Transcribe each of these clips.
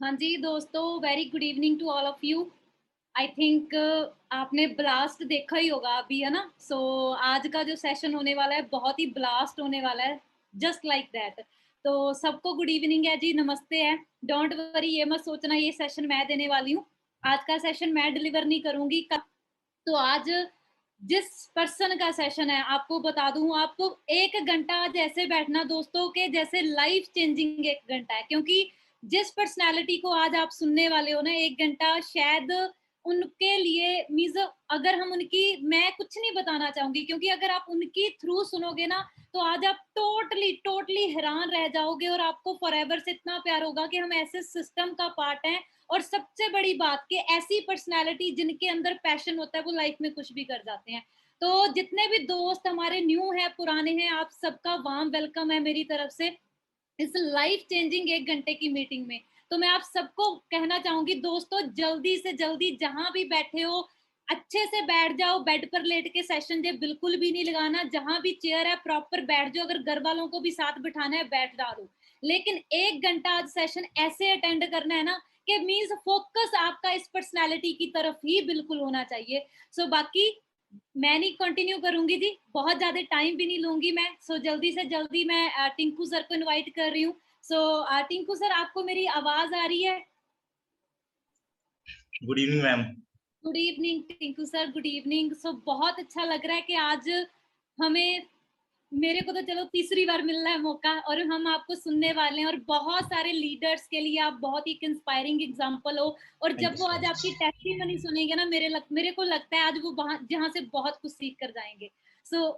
हाँ जी दोस्तों, very good evening to all of you. I think आपने ब्लास्ट देखा ही होगा अभी, है ना। आज का जो सेशन होने वाला है बहुत ही ब्लास्ट होने वाला है, जस्ट लाइक दैट। तो सबको गुड इवनिंग है जी, नमस्ते है। डोंट वरी, ये मत सोचना ये सेशन मैं देने वाली हूँ। आज का सेशन मैं डिलीवर नहीं करूंगी। तो आज जिस पर्सन का सेशन है, आपको बता दूं, आपको 1 घंटा आज ऐसे बैठना दोस्तों के जैसे लाइफ चेंजिंग 1 घंटा है। क्योंकि जिस पर्सनालिटी को आज आप सुनने वाले हो ना, 1 घंटा शायद उनके लिए मीन्स, अगर हम उनकी, मैं कुछ नहीं बताना चाहूंगी, क्योंकि अगर आप उनकी थ्रू सुनोगे ना तो आज आप टोटली टोटली हैरान रह जाओगे और आपको फॉरएवर से इतना प्यार होगा कि हम ऐसे सिस्टम का पार्ट हैं। और सबसे बड़ी बात कि ऐसी पर्सनालिटी जिनके अंदर पैशन होता है वो लाइफ में कुछ भी कर जाते हैं। तो जितने भी दोस्त हमारे न्यू हैं, पुराने हैं, आप सबका वार्म वेलकम है मेरी तरफ से इस लाइफ चेंजिंग 1 घंटे की मीटिंग में। तो मैं आप सबको कहना चाहूंगी दोस्तों, जल्दी से जल्दी जहां भी बैठे हो अच्छे से बैठ जाओ। बेड पर लेट के सेशन जे बिल्कुल भी नहीं लगाना, जहां भी चेयर है प्रॉपर बैठ जाओ। अगर घर वालों को भी साथ बिठाना है बैठ डालो, लेकिन 1 घंटा आज सेशन ऐसे अटेंड करना है ना कि मीन्स फोकस आपका इस पर्सनैलिटी की तरफ ही बिल्कुल होना चाहिए। बाकी मैं नहीं कंटिन्यू करूंगी जी, बहुत ज्यादा टाइम भी नहीं लूंगी मैं। जल्दी से जल्दी मैं टिंकू सर को इनवाइट कर रही हूँ। टिंकू सर, आपको मेरी आवाज आ रही है? Good evening ma'am. Good evening Tinku sir, good evening. बहुत अच्छा लग रहा है कि आज हमें, मेरे को तो चलो तीसरी बार मिल रहा है मौका, और हम आपको सुनने वाले हैं। और बहुत सारे लीडर्स के लिए आप बहुत ही इंस्पायरिंग एग्जांपल हो। और थैंक जब यू वो सो आज मच। आपकी टेस्टिमनी सुनेंगे ना, मेरे को लगता है आज वो जहां से बहुत कुछ सीख कर जाएंगे।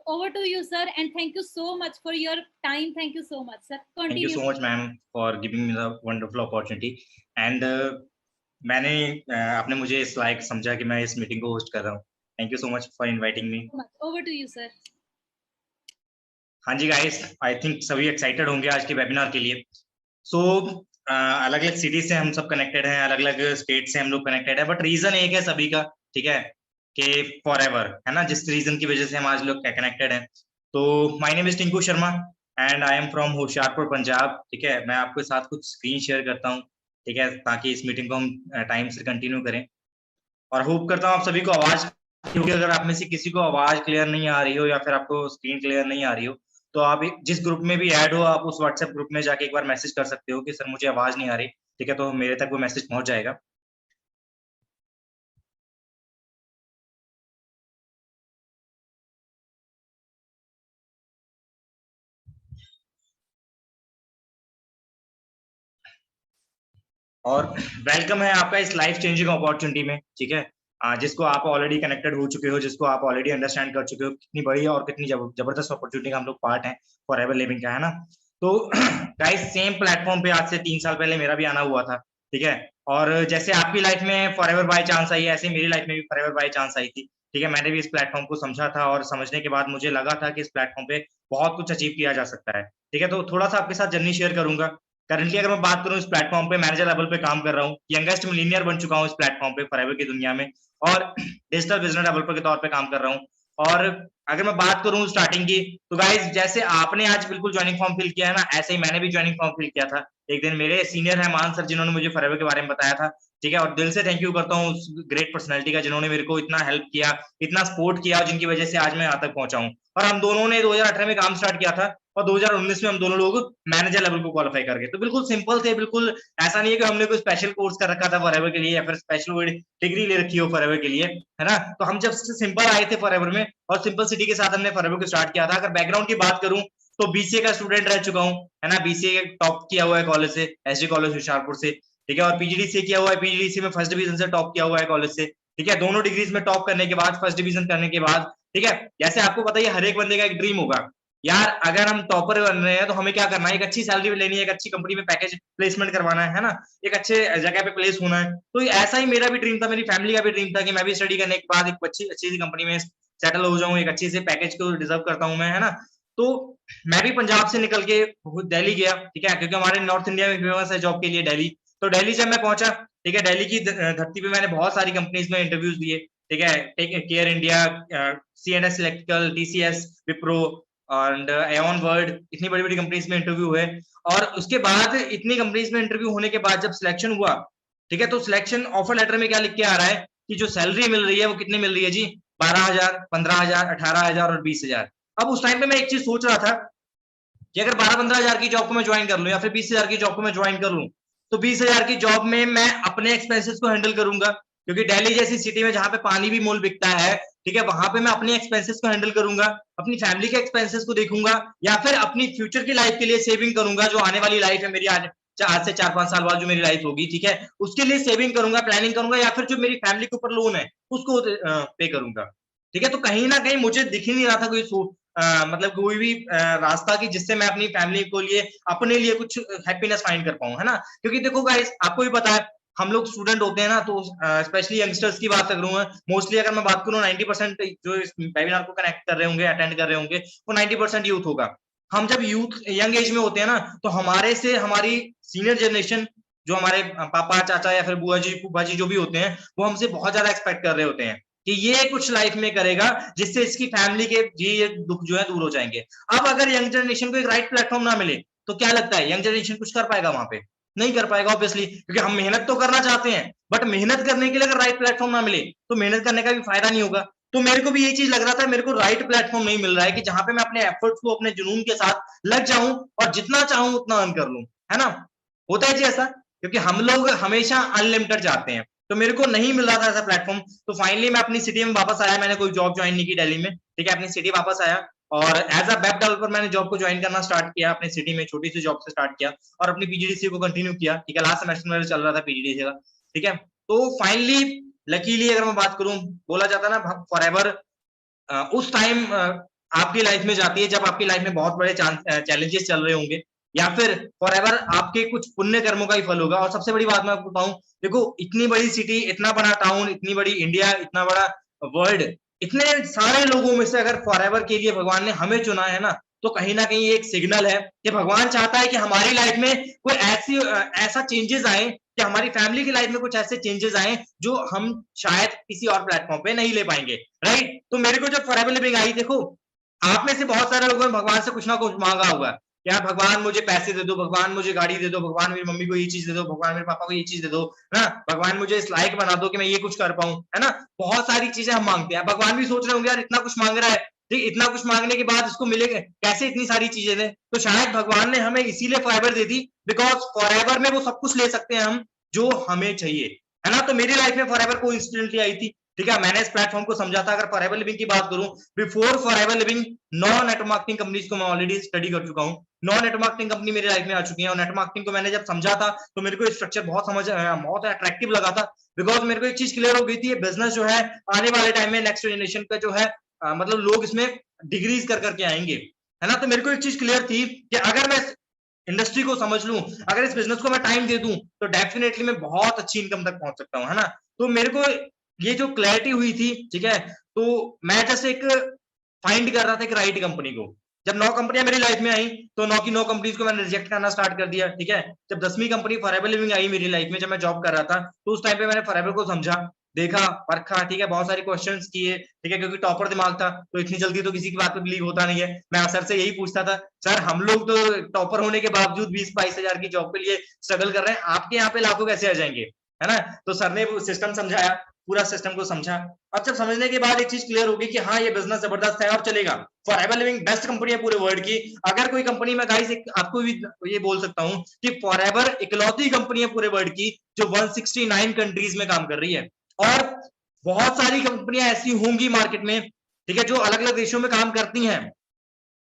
Over to you sir, and thank you so much for your time. Thank you so much sir, thank you continue. So much ma'am for giving me the wonderful opportunity. And मैंने आपने मुझे इस लायक समझा कि मैं इस मीटिंग को host कर रहा हूँ। Thank you so much for inviting me. Over to you sir. हाँ जी गाइस, आई थिंक सभी एक्साइटेड होंगे आज के वेबिनार के लिए। अलग अलग सिटी से हम सब कनेक्टेड हैं, अलग अलग स्टेट से हम लोग कनेक्टेड है, बट रीजन एक है सभी का, ठीक है, कि फॉरएवर है ना, जिस रीजन की वजह से हम आज लोग कनेक्टेड हैं। तो my name is Tinku Sharma and I am from Hoshiarpur Punjab. ठीक है, मैं आपके साथ कुछ स्क्रीन शेयर करता हूँ, ठीक है, ताकि इस मीटिंग को हम टाइम से कंटिन्यू करें। और होप करता हूँ आप सभी को आवाज, क्योंकि अगर आप में से किसी को आवाज क्लियर नहीं आ रही हो या फिर आपको स्क्रीन क्लियर नहीं आ रही हो, तो आप जिस ग्रुप में भी ऐड हो, आप उस व्हाट्सएप ग्रुप में जाके एक बार मैसेज कर सकते हो कि सर मुझे आवाज नहीं आ रही, ठीक है, तो मेरे तक वो मैसेज पहुंच जाएगा। और वेलकम है आपका इस लाइफ चेंजिंग अपॉर्चुनिटी में, ठीक है, जिसको आप ऑलरेडी कनेक्टेड हो चुके हो, जिसको आप ऑलरेडी अंडरस्टैंड कर चुके हो कितनी बढ़िया और कितनी जबरदस्त अपॉर्चुनिटी का हम लोग पार्ट हैं फॉर एवर लिविंग का, है ना। तो गाइस, सेम प्लेटफॉर्म पे आज से 3 साल पहले मेरा भी आना हुआ था, ठीक है। और जैसे आपकी लाइफ में for ever by chance I है, ऐसे मेरी लाइफ में भी for ever by chance I थी, ठीक है। मैंने भी इस प्लेटफॉर्म को समझा था और समझने के बाद मुझे लगा था कि इस प्लेटफॉर्म पे बहुत कुछ अचीव किया जा सकता है, ठीक है। तो थोड़ा सा आपके साथ जर्नी शेयर करूंगा। करंटली अगर मैं बात करूं, इस प्लेटफॉर्म पे मैनेजर लेवल पे काम कर रहा हूं, यंगेस्ट मिलीनियर बन चुका हूं इस प्लेटफॉर्म पे फॉरएवर की दुनिया में, और डिजिटल बिजनेस डेवलपर के तौर पे काम कर रहा हूं। और अगर मैं बात करूं स्टार्टिंग की, तो गाइस जैसे आपने आज बिल्कुल ज्वाइनिंग फॉर्म फिल किया है ना, ऐसे ही मैंने भी ज्वाइनिंग फॉर्म फिल किया था। एक दिन मेरे सीनियर है मान सर, जिन्होंने मुझे फॉरएवर के बारे में बताया था, ठीक है, और दिल से थैंक यू करता हूँ उस ग्रेट पर्सनैलिटी का जिन्होंने मेरे को इतना हेल्प किया, इतना सपोर्ट किया, और जिनकी वजह से आज मैं यहाँ तक पहुंचा हूँ। और हम दोनों ने 2018 में काम स्टार्ट किया था और 2019 में हम दोनों लोग मैनेजर लेवल को क्वालिफाई कर गए। तो बिल्कुल सिंपल थे, बिल्कुल ऐसा नहीं है कि हमने कोई स्पेशल कोर्स कर रखा था फॉरएवर के लिए या फिर स्पेशल डिग्री ले रखी हो फॉरएवर के लिए, है ना। तो हम जब सिंपल आए थे फॉरएवर में और सिंपल सिटी के साथ हमने फॉरएवर को स्टार्ट किया था। अगर बैकग्राउंड की बात करूं तो बीसीए का स्टूडेंट रह चुका हूं, है ना। बीसीए टॉप किया हुआ है कॉलेज से, एसडी कॉलेज होशियारपुर से, ठीक है। और पीजीडीसी किया हुआ है, पीजीडीसी में फर्स्ट डिवीजन से टॉप किया हुआ है कॉलेज से, ठीक है। दोनों डिग्रीज में टॉप करने के बाद, फर्स्ट डिवीजन करने के बाद, ठीक है। जैसे आपको पता है हर एक बंदे का एक ड्रीम होगा, यार अगर हम टॉपर बन रहे हैं तो हमें क्या करना है, एक अच्छी सैलरी लेनी है, एक अच्छी कंपनी में पैकेज प्लेसमेंट करवाना है ना, एक अच्छे जगह पे प्लेस होना है। तो ऐसा ही मेरा भी ड्रीम था, मेरी फैमिली का भी ड्रीम था कि मैं भी स्टडी करने के बाद एक अच्छी अच्छी कंपनी में सेटल हो जाऊं, एक अच्छी से पैकेज को डिजर्व करता हूं मैं, है ना। तो मैं भी पंजाब से निकल के दिल्ली गया, ठीक है, क्योंकि हमारे नॉर्थ इंडिया में फेमस है जॉब के लिए दिल्ली। तो दिल्ली जब मैं पहुंचा, ठीक है, दिल्ली की धरती पे मैंने बहुत सारी कंपनीज में इंटरव्यूज दिए, ठीक है, take care India, CNS electrical, TCS, Wipro, and Avon world, इतनी बड़ी बड़ी कंपनीज में इंटरव्यू हुए। और उसके बाद इतनी कंपनीज में इंटरव्यू होने के बाद जब सिलेक्शन हुआ, ठीक है, तो सिलेक्शन ऑफर लेटर में क्या लिख के आ रहा है कि जो सैलरी मिल रही है वो कितनी मिल रही है जी, 12,000, 15,000, 18,000 और 20,000। अब उस टाइम पे मैं एक चीज सोच रहा था कि अगर 12-15,000 की जॉब को मैं ज्वाइन कर लूं या फिर 20,000 की जॉब को मैं ज्वाइन कर लूं, तो 20,000 की जॉब में मैं अपने एक्सपेंसेस को हैंडल करूंगा, क्योंकि दिल्ली जैसी सिटी में जहां पे पानी भी मोल बिकता है, ठीक है, वहां पे मैं अपने एक्सपेंसेस को हैंडल करूंगा, अपनी फैमिली के एक्सपेंसेस को देखूंगा, या फिर अपनी फ्यूचर की लाइफ के लिए सेविंग करूंगा, जो आने वाली लाइफ है मेरी, आज से 4-5 साल बाद जो मेरी लाइफ होगी, ठीक है, उसके लिए सेविंग करूंगा, प्लानिंग करूंगा, या फिर जो मेरी फैमिली के ऊपर लोन है उसको पे करूंगा। ठीक है, तो कहीं ना कहीं मुझे दिख ही नहीं रहा था कोई मतलब कोई भी रास्ता कि जिससे मैं अपनी फैमिली को लिए अपने लिए कुछ हैप्पीनेस फाइंड कर पाऊं, है ना। क्योंकि देखो गाइस, आपको भी पता है हम लोग स्टूडेंट होते हैं ना, तो स्पेशली यंगस्टर्स की बात कर रहा हूँ, मोस्टली अगर मैं बात करूँ 90% जो इस वेबिनार को कनेक्ट कर रहे होंगे, अटेंड कर रहे होंगे, वो 90% यूथ होगा। हम जब यूथ यंग एज में होते हैं ना, तो हमारे से हमारी सीनियर जनरेशन, जो हमारे पापा चाचा या फिर बुआ जी फूफा जी जो भी होते हैं, वो हमसे बहुत ज्यादा एक्सपेक्ट कर रहे होते हैं कि ये कुछ लाइफ में करेगा जिससे इसकी फैमिली के ये दुख जो है दूर हो जाएंगे। अब अगर यंग जनरेशन को एक राइट प्लेटफॉर्म ना मिले, तो क्या लगता है यंग जनरेशन कुछ कर पाएगा वहां पे? नहीं कर पाएगा ऑब्वियसली, क्योंकि हम मेहनत तो करना चाहते हैं, बट मेहनत करने के लिए अगर राइट प्लेटफॉर्म ना मिले, तो मेहनत करने का भी फायदा नहीं होगा। तो मेरे को भी ये चीज लग रहा था, मेरे को राइट प्लेटफॉर्म नहीं मिल रहा है कि जहां पे मैं अपने एफर्ट्स को अपने जुनून के साथ लग जाऊं और जितना चाहूं उतना अर्न कर लूं, है ना। होता है जी ऐसा, क्योंकि हम लोग हमेशा अनलिमिटेड चाहते हैं, तो मेरे को नहीं मिल रहा था ऐसा प्लेटफॉर्म। तो फाइनली मैं अपनी सिटी में वापस आया, मैंने कोई जॉब ज्वाइन नहीं की दिल्ली में, ठीक है, अपनी सिटी वापस आया और एज अ वेब डेवलपर मैंने जॉब को ज्वाइन करना स्टार्ट किया अपनी सिटी में, छोटी सी जॉब से स्टार्ट किया और अपनी पीजीडीसी को कंटिन्यू किया, ठीक है, लास्ट सेमेस्टर में चल रहा था पीजीडीसी का, ठीक है। तो फाइनली लकीली अगर मैं बात करूं, बोला जाता ना फॉरएवर उस टाइम आपकी लाइफ में जाती है जब आपकी लाइफ में बहुत बड़े चैलेंजेस चल रहे होंगे, या फिर फॉरएवर आपके कुछ पुण्य कर्मों का ही फल होगा। और सबसे बड़ी बात मैं आपको बताऊं, देखो इतनी बड़ी सिटी, इतना बड़ा टाउन, इतनी बड़ी इंडिया, इतना बड़ा वर्ल्ड, इतने सारे लोगों में से अगर फॉरएवर के लिए भगवान ने हमें चुना है ना, तो कहीं ना कहीं एक सिग्नल है कि भगवान चाहता है कि हमारी लाइफ में कोई ऐसा चेंजेस आए कि हमारी फैमिली की लाइफ में कुछ ऐसे चेंजेस आए जो हम शायद किसी और प्लेटफॉर्म पे नहीं ले पाएंगे, राइट। तो मेरे को जब फॉरएवर लिविंग आई, देखो आप में से बहुत सारे लोगों ने भगवान से कुछ ना कुछ मांगा होगा, यार भगवान मुझे पैसे दे दो, भगवान मुझे गाड़ी दे दो, भगवान मेरी मम्मी को ये चीज दे दो, भगवान मेरे पापा को ये चीज दे दो, है ना, भगवान मुझे इस लायक बना दो कि मैं ये कुछ कर पाऊं, है ना। बहुत सारी चीजें हम मांगते हैं, भगवान भी सोच रहे होंगे यार इतना कुछ मांग रहा है, ठीक, इतना कुछ मांगने के बाद इसको मिलेगा कैसे, इतनी सारी चीजें दे। तो शायद भगवान ने हमें इसीलिए forever they the, because forever में वो सब कुछ ले सकते हैं हम जो हमें चाहिए, है ना। तो मेरी लाइफ में फॉरएवर को इंसिडेंटली आई थी, ठीक है, मैंने इस प्लेटफॉर्म को समझा था। अगर फॉरएवर लिविंग की बात करूं, before forever living 9 network marketing companies को मैं ऑलरेडी स्टडी कर चुका हूं, 9 नेटवर्क मार्केटिंग कंपनी मेरी लाइफ में आ चुकी है। और नेटवर्क मार्केटिंग को मैंने जब समझा था, तो मेरे को स्ट्रक्चर बहुत अट्रैक्टिव लगा था, बिकॉज मेरे को एक चीज क्लियर हो गई थी, बिजनेस जो है आने वाले टाइम में नेक्स्ट जनरेशन का जो है मतलब लोग इसमें डिग्रीज कर करके आएंगे, है ना। तो मेरे को एक चीज क्लियर थी कि अगर मैं इंडस्ट्री को समझ लूं, अगर इस बिजनेस को मैं टाइम दे दूं, तो डेफिनेटली मैं बहुत अच्छी इनकम तक पहुंच सकता हूं, है ना। तो मेरे को ये जो क्लैरिटी हुई थी, ठीक है, तो मैं जस्ट एक फाइंड कर रहा था एक राइट कंपनी को। जब 9 कंपनियां मेरी लाइफ में आई, तो 9 की 9 कंपनीज को मैंने रिजेक्ट करना स्टार्ट कर दिया, ठीक है। जब 10वीं कंपनी फॉरएवर लिविंग आई मेरी लाइफ में, जब मैं जॉब कर रहा था, तो उस टाइम पे मैंने फॉरएवर को समझा, देखा, परखा, ठीक है, बहुत सारी क्वेश्चंस किए, ठीक है, क्योंकि टॉपर दिमाग था, तो इतनी जल्दी तो किसी की बात पे बिलीव होता नहीं है। मैं सर से यही पूछता था, सर हम लोग तो टॉपर होने के बावजूद 20-22 हजार की जॉब के लिए स्ट्रगल कर रहे हैं, आपके यहाँ पे लाखों कैसे आ जाएंगे, है ना। तो सर ने सिस्टम समझाया, पूरा सिस्टम को समझा। अब जब समझने के बाद एक चीज क्लियर होगी कि हाँ ये बिजनेस जबरदस्त है और चलेगा। फॉरएवर लिविंग बेस्ट कंपनी है पूरे वर्ल्ड की। अगर कोई कंपनी में गाइस आपको भी ये बोल सकता हूँ कि फॉरएवर इकलौती कंपनी है पूरे वर्ल्ड की जो 169 कंट्रीज में काम कर रही है। और बहुत सारी कंपनियां ऐसी होंगी मार्केट में, ठीक है, जो अलग अलग देशों में काम करती हैं,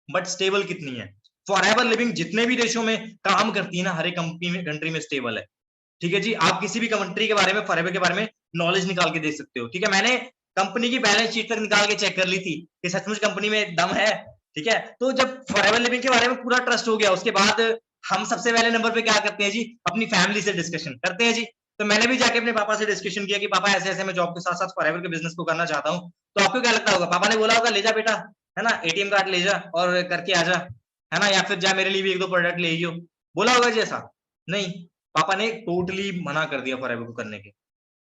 बट स्टेबल कितनी है? फॉरएवर लिविंग जितने भी देशों में काम करती है ना, हर एक कंट्री में स्टेबल है, ठीक है जी। आप किसी भी कंट्री के बारे में, फॉरएवर के बारे में नॉलेज निकाल के देख सकते हो, ठीक है। मैंने कंपनी की बैलेंस शीट तक निकाल के चेक कर ली थी कि सचमुच कंपनी में दम है, ठीक है। तो जब फॉरएवर लिविंग के बारे में पूरा ट्रस्ट हो गया, उसके बाद हम सबसे पहले नंबर पे क्या करते हैं जी, अपनी फैमिली से डिस्कशन करते हैं जी। तो मैंने भी जाके अपने पापा से डिस्कशन किया कि पापा ऐसे ऐसे मैं जॉब के साथ साथ फॉरएवर के बिजनेस को करना चाहता हूँ। तो आपको क्या लगता होगा? पापा ने बोला होगा ले जा बेटा, है ना, एटीएम कार्ड ले जा और करके आ जा, है ना, या फिर जा मेरे लिए भी 1-2 प्रोडक्ट ले आइयो, बोला होगा जी ऐसा? नहीं, पापा ने टोटली मना कर दिया फॉरएवर को करने के,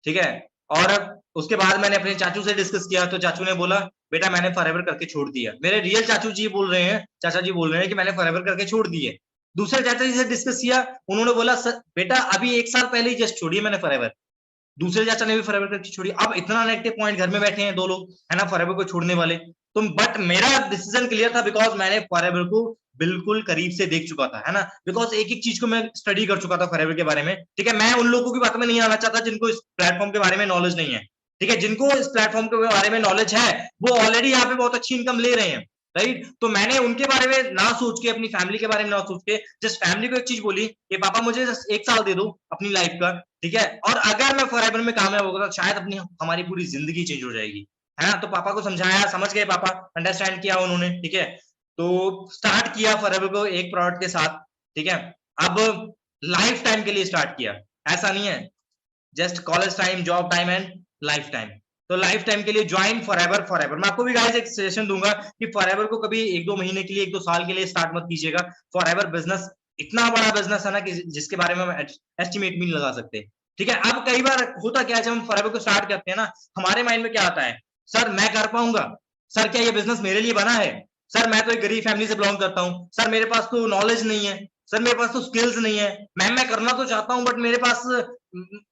ठीक है। और उसके बाद मैंने अपने चाचू से डिस्कस किया, तो चाचू ने बोला बेटा मैंने फॉरएवर करके छोड़ दिया। मेरे रियल चाचू जी बोल रहे हैं, चाचा जी बोल रहे हैं कि मैंने फॉरएवर करके छोड़ दिए। दूसरे चाचा जी से डिस्कस किया, उन्होंने बोला बेटा अभी 1 साल पहले ही जस्ट छोड़ी है मैंने फॉरएवर। दूसरे चाचा ने भी फॉरएवर करके छोड़ी। अब इतना नेगेटिव पॉइंट, घर में बैठे हैं 2 लोग, है ना, फॉरएवर को छोड़ने वाले। तो बट मेरा डिसीजन क्लियर था बिकॉज मैंने फॉरएवर को बिल्कुल करीब से देख चुका था, है ना, बिकॉज एक एक चीज को मैं स्टडी कर चुका था फॉरएवर के बारे में। ठीक है, मैं उन लोगों की बात में नहीं आना चाहता जिनको इस प्लेटफॉर्म के बारे में नॉलेज नहीं है। ठीक है, जिनको इस प्लेटफॉर्म के बारे में नॉलेज है वो ऑलरेडी यहाँ पे बहुत अच्छी इनकम ले रहे हैं, राइट। तो मैंने उनके बारे में ना सोच के, अपनी फैमिली के बारे में ना सोच के, जस्ट फैमिली को एक चीज बोली कि पापा मुझे जस्ट 1 साल दे दो अपनी लाइफ का, ठीक है, और अगर मैं फॉरएवर में कामयाब होगा तो शायद अपनी हमारी पूरी जिंदगी चेंज हो जाएगी, है ना। तो पापा को समझाया, समझ गए पापा, अंडरस्टैंड किया उन्होंने, ठीक है। तो स्टार्ट किया फॉरएवर को एक प्रोडक्ट के साथ, ठीक है। अब लाइफ टाइम के लिए स्टार्ट किया, ऐसा नहीं है just college time, job time and life time. तो लाइफ टाइम के लिए ज्वाइन फॉरएवर। फॉरएवर मैं आपको भी गाइस एक सजेशन दूंगा कि फॉरएवर को कभी 1-2 महीने के लिए, 1-2 साल के लिए स्टार्ट मत कीजिएगा। फॉरएवर बिजनेस इतना बड़ा बिजनेस है ना कि जिसके बारे में हम एस्टिमेट भी नहीं लगा सकते, ठीक है। अब कई बार होता क्या है, जब हम फॉरएवर को स्टार्ट करते हैं ना, हमारे माइंड में क्या आता है, सर मैं कर पाऊंगा, सर क्या ये बिजनेस मेरे लिए बना है, सर मैं तो एक गरीब फैमिली से बिलोंग करता हूँ, सर मेरे पास तो नॉलेज नहीं है, सर मेरे पास तो स्किल्स नहीं है, मैं करना तो चाहता हूँ बट मेरे पास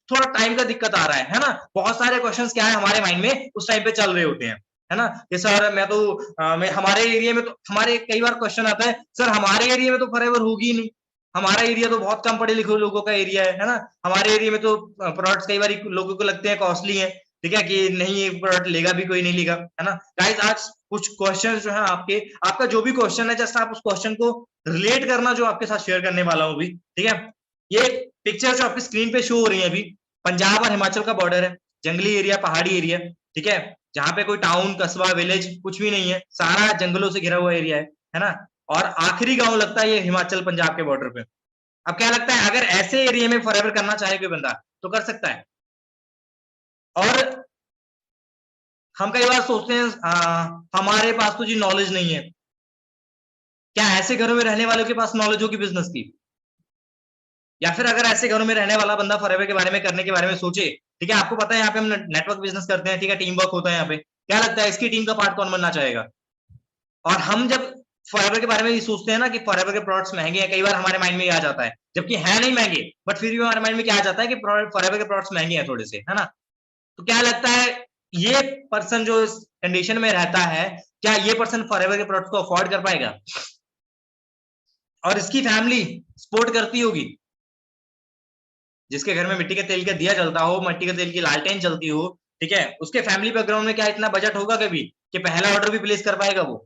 थोड़ा टाइम का दिक्कत आ रहा है ना। बहुत सारे क्वेश्चंस क्या है हमारे माइंड में उस टाइम पे चल रहे होते हैं, है ना, कि सर मैं तो हमारे एरिया में तो, हमारे कई बार क्वेश्चन आता है, सर हमारे एरिया में तो फॉरएवर होगी नहीं, हमारा एरिया तो बहुत कम पढ़े लिखे लोगों का एरिया है ना, हमारे एरिया में तो प्रोडक्ट्स कई बार लोगों को लगते हैं कॉस्टली है, ठीक है, कि नहीं ये प्रोडक्ट लेगा भी कोई नहीं लेगा, है ना। गाइस आज कुछ क्वेश्चंस जो है आपके, आपका जो भी क्वेश्चन है, जस्ट आप उस क्वेश्चन को रिलेट करना जो आपके साथ शेयर करने वाला हूँ भी, ठीक है। ये पिक्चर जो आपकी स्क्रीन पे शो हो रही है अभी, पंजाब और हिमाचल का बॉर्डर है, जंगली एरिया, पहाड़ी एरिया, ठीक है, जहाँ पे कोई टाउन, कस्बा, विलेज कुछ भी नहीं है, सारा जंगलों से घिरा हुआ एरिया है ना। और आखिरी गांव लगता है ये हिमाचल पंजाब के बॉर्डर पे। अब क्या लगता है, अगर ऐसे एरिया में फॉरएवर करना चाहे कोई बंदा तो कर सकता है। और हम कई बार सोचते हैं हमारे पास तो जी नॉलेज नहीं है। क्या ऐसे घरों में रहने वालों के पास नॉलेज होगी बिजनेस की? या फिर अगर ऐसे घरों में रहने वाला बंदा फॉरएवर के बारे में करने के बारे में सोचे, ठीक है, आपको पता है यहाँ पे हम नेटवर्क बिजनेस करते हैं, ठीक है, टीम वर्क होता है यहाँ पे, क्या लगता है इसकी टीम का पार्ट कौन बनना चाहेगा? और हम जब फॉरएवर के बारे में ये सोचते हैं ना कि फॉरएवर के प्रोडक्ट्स महंगे हैं, कई बार हमारे माइंड में ये आ जाता है, जबकि है नहीं महंगे, बट फिर भी हमारे माइंड में क्या आ जाता है कि फॉरएवर के प्रोडक्ट्स महंगे हैं थोड़े से, है ना। तो क्या लगता है ये पर्सन जो इस कंडीशन में रहता है, क्या ये पर्सन फॉरएवर के प्रोडक्ट्स को अफोर्ड कर पाएगा? और इसकी फैमिली सपोर्ट करती होगी, जिसके घर में मिट्टी के तेल का दिया जलता हो, मिट्टी के तेल की लालटेन जलती हो, ठीक है, उसके फैमिली बैकग्राउंड में क्या इतना बजट होगा कभी कि पहला ऑर्डर भी प्लेस कर पाएगा वो?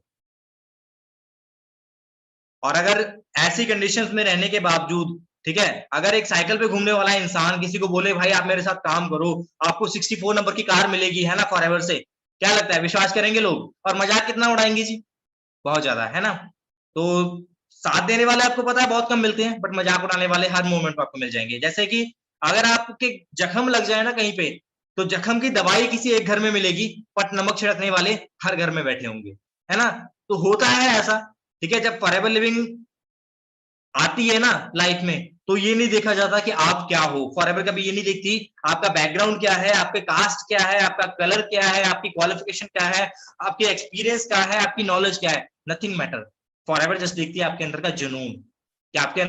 और अगर ऐसी कंडीशंस में रहने के बावजूद, ठीक है, अगर एक साइकिल पे घूमने वाला इंसान किसी को बोले भाई आप मेरे साथ काम करो, आपको 64 नंबर की कार मिलेगी, है ना, फॉरएवर से, क्या लगता है विश्वास करेंगे लोग? और मजाक कितना उड़ाएंगे जी, बहुत ज्यादा, है ना। तो साथ देने वाले आपको पता है बहुत कम मिलते हैं, बट मजाक उड़ाने वाले हर मोमेंट पर आपको मिल जाएंगे। जैसे कि अगर आपके जख्म लग जाए ना कहीं पे, तो जख्म की दवाई किसी एक घर में मिलेगी, बट नमक छिड़कने वाले हर घर में बैठे होंगे, है ना। तो होता है ऐसा, ठीक है, जब फॉरएवर लिविंग आती है ना लाइफ में, तो ये नहीं देखा जाता कि आप क्या हो। फॉरएवर कभी ये नहीं देखती आपका बैकग्राउंड क्या है, आपके कास्ट क्या है, आपका कलर क्या है, आपकी क्वालिफिकेशन क्या है, आपके एक्सपीरियंस क्या है, आपकी नॉलेज क्या है, नथिंग मैटर। फॉरएवर जस्ट देखती है आपके अंदर का जुनून, कि आपके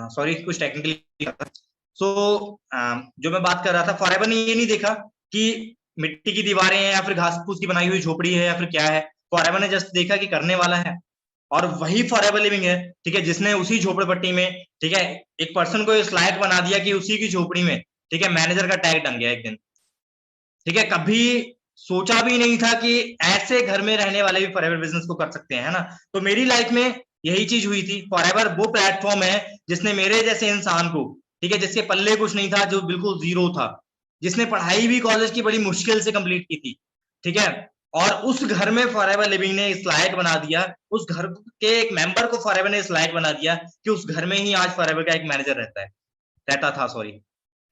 सॉरी कुछ टेक्निकली। सो जो मैं बात कर रहा था, फॉरएवर ने ये नहीं देखा कि मिट्टी की दीवारें हैं या फिर घास फूस की बनाई हुई झोपड़ी है या फिर क्या है। फॉरएवर ने जस्ट देखा कि करने वाला है, और वही फॉरएवर लिविंग है, ठीक है, जिसने उसी झोपड़पट्टी में, ठीक है, एक पर्सन को इस लायक बना दिया कि उसी की झोपड़ी में, ठीक है, मैनेजर का टैग टंग गया एक दिन, ठीक है। कभी सोचा भी नहीं था कि ऐसे घर में रहने वाले भी फॉरएवर बिजनेस को कर सकते हैं, है ना। तो मेरी लाइफ में यही चीज हुई थी। फॉरएवर वो प्लेटफॉर्म है जिसने मेरे जैसे इंसान को ठीक है, जिसके पल्ले कुछ नहीं था, जो बिल्कुल जीरो था, जिसने पढ़ाई भी कॉलेज की बड़ी मुश्किल से कंप्लीट की थी, ठीक है, और उस घर में फॉरएवर लिविंग ने इस लायक बना दिया, उस घर के एक मेंबर को फॉरएवर ने इस लायक बना दिया कि उस घर में ही आज फॉरएवर का एक मैनेजर रहता था, सॉरी,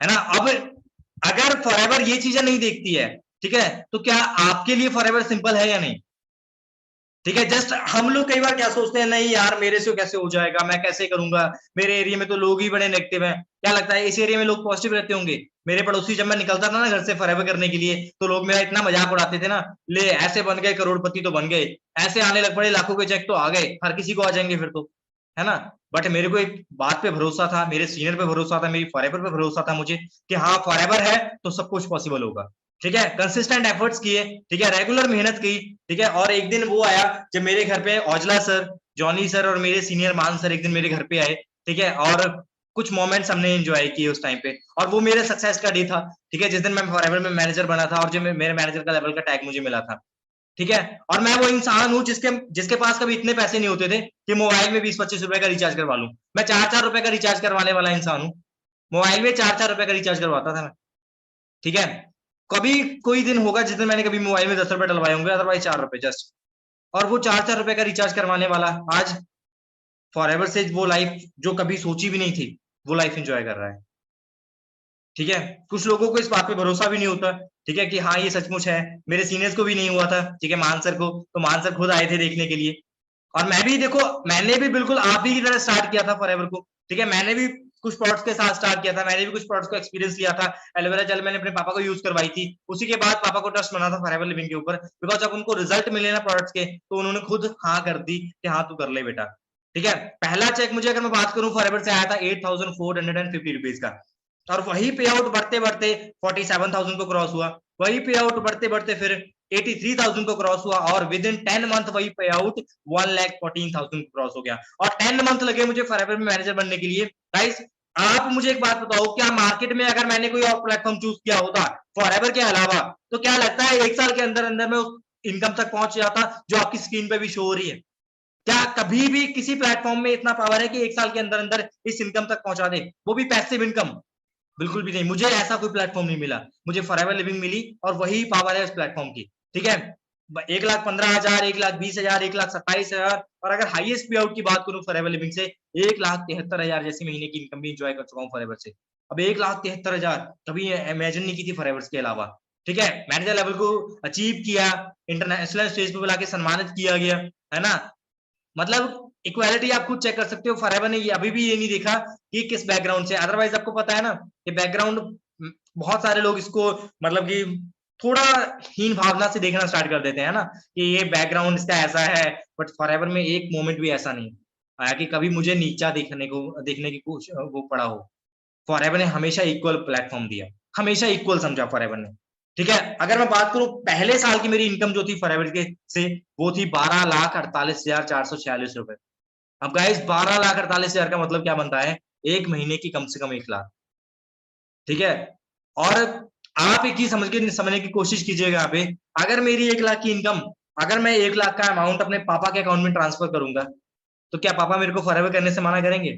है ना। अब अगर फॉरएवर ये चीजें नहीं देखती है, ठीक है, तो क्या आपके लिए फॉरएवर सिंपल है या नहीं? ठीक है, जस्ट हम लोग कई बार क्या सोचते हैं, नहीं यार मेरे से कैसे हो जाएगा, मैं कैसे करूंगा, मेरे एरिया में तो लोग ही बड़े नेगेटिव हैं। क्या लगता है इस एरिया में लोग पॉजिटिव रहते होंगे? मेरे पड़ोसी जब मैं निकलता था ना घर से फॉरएवर करने के लिए, तो लोग मेरा इतना मजाक उड़ाते थे ना, ले ऐसे बन गए करोड़पति तो बन गए, ऐसे आने लग पड़े लाखों के चेक तो आ गए, हर किसी को आ जाएंगे फिर तो, है ना। बट मेरे को एक बात पे भरोसा था, मेरे सीनियर पे भरोसा था, मेरी फॉरएवर पे भरोसा था मुझे कि हाँ फॉरएवर है तो सब कुछ पॉसिबल होगा। ठीक है, कंसिस्टेंट एफर्ट्स किए, ठीक है, रेगुलर मेहनत की, ठीक है, और एक दिन वो आया जब मेरे घर पे औजला सर, जॉनी सर और मेरे सीनियर मान सर एक दिन मेरे घर पे आए, ठीक है, और कुछ मोमेंट्स हमने एंजॉय किए उस टाइम पे, और वो मेरे सक्सेस का डे था, ठीक है, जिस दिन मैं फॉरएवर में मैनेजर बना था और जो मेरे मैनेजर का लेवल का टैग मुझे मिला था, ठीक है। और मैं वो इंसान हूँ जिसके जिसके पास कभी इतने पैसे नहीं होते थे कि मोबाइल में 20-25 रुपए का रिचार्ज करवा लूं। मैं 4-4 रुपए का रिचार्ज करवाने वाला इंसान हूँ, मोबाइल में 4-4 रुपए का रिचार्ज करवाता था मैं, ठीक है। कभी कोई दिन होगा जिस दिन मैंने कभी मोबाइल में 10 रुपए डलवाए होंगे, अदरवाइज 4 रुपए जस्ट, और वो 4-4 रुपए का रिचार्ज करवाने वाला आज फॉरएवर से वो लाइफ जो कभी सोची भी नहीं थी, वो लाइफ एंजॉय कर रहा है, ठीक है। कुछ लोगों को इस बात पे भरोसा भी नहीं होता, ठीक है, कि हाँ ये सचमुच है। मेरे सीनियर्स को भी नहीं हुआ था, ठीक है, मान सर को, तो मान सर खुद आए थे देखने के लिए, और मैं भी देखो, मैंने भी बिल्कुल आप ही की तरह स्टार्ट किया था फॉरएवर को, ठीक है, मैंने भी कुछ प्रोडक्ट्स के साथ स्टार्ट किया था, मैंने भी कुछ प्रोडक्ट्स को एक्सपीरियंस लिया था। एलोवेरा जेल मैंने अपने पापा को यूज करवाई थी, उसी के बाद पापा को ट्रस्ट बना था फॉरएवर लिविंग के ऊपर, बिकॉज जब उनको रिजल्ट मिले ना प्रोडक्ट्स के, तो उन्होंने खुद हाँ कर दी कि हाँ तू कर ले बेटा, ठीक है। पहला चेक मुझे अगर मैं बात करूं फॉरएवर से आया था 8,450 रुपीज का, और वही पे आउट बढ़ते बढ़ते 47,000 को क्रॉस हुआ, वही पे आउट बढ़ते बढ़ते फिर 83,000 को क्रॉस हुआ, और विद इन 10 मंथ वही पे आउट 1,14,000 को क्रॉस हो गया, और 10 मंथ लगे मुझे फॉरएवर में मैनेजर बनने के लिए। गाइस आप मुझे एक बात बताओ, क्या मार्केट में अगर मैंने कोई और प्लेटफॉर्म चूज किया होता फॉरएवर के अलावा, तो क्या लगता है 1 साल के अंदर अंदर में उस इनकम तक पहुंच जाता जो आपकी स्क्रीन पे भी शो हो रही है? क्या कभी भी किसी प्लेटफॉर्म में इतना पावर है कि 1 साल के अंदर अंदर इस इनकम तक पहुंचा दे, वो भी पैसिव इनकम? बिल्कुल भी नहीं, मुझे ऐसा कोई प्लेटफॉर्म नहीं मिला, मुझे फॉरएवर लिविंग मिली, और वही पावर है उस प्लेटफॉर्म की, ठीक है। 1,15,000, 1,20,000, 1,27,000, और अगर हाईएस्ट पे आउट की बात करूं फॉरएवर लिविंग से, 1,73,000 जैसी महीने की इनकम भी एंजॉय कर चुका हूं फॉरएवर से। अब 1,73,000 कभी इमेजिन नहीं की थी फॉरएवर के अलावा, ठीक है। मैनेजर लेवल को अचीव किया, इंटरनेशनल स्टेज पे बुला के सम्मानित किया गया, है ना। मतलब इक्वालिटी आप खुद चेक कर सकते हो, फॉरएवर ने ये अभी भी ये नहीं देखा कि किस बैकग्राउंड से, अदरवाइज आपको पता है ना कि बैकग्राउंड, बहुत सारे लोग इसको मतलब कि थोड़ा हीन भावना से देखना स्टार्ट कर देते हैं ना, कि ये बैकग्राउंड इसका ऐसा है, बट फॉरएवर में एक मोमेंट भी ऐसा नहीं आया कि कभी मुझे नीचा देखने की कुछ वो पड़ा हो। फॉरएवर ने हमेशा इक्वल प्लेटफॉर्म दिया, हमेशा इक्वल समझा फॉरएवर ने, ठीक है। अगर मैं बात करूं पहले साल की मेरी इनकम जो थी फॉरएवर के से, वो थी 12,48,446 रुपए। अब गाइस 12,48,000 का मतलब क्या बनता है, एक महीने की कम से कम 1 लाख, ठीक है। और आप एक चीज समझने की कोशिश कीजिएगा यहाँ पे, अगर मेरी 1 लाख की इनकम, अगर मैं 1 लाख का अमाउंट अपने पापा के अकाउंट में ट्रांसफर करूंगा, तो क्या पापा मेरे को फॉरएवर करने से मना करेंगे?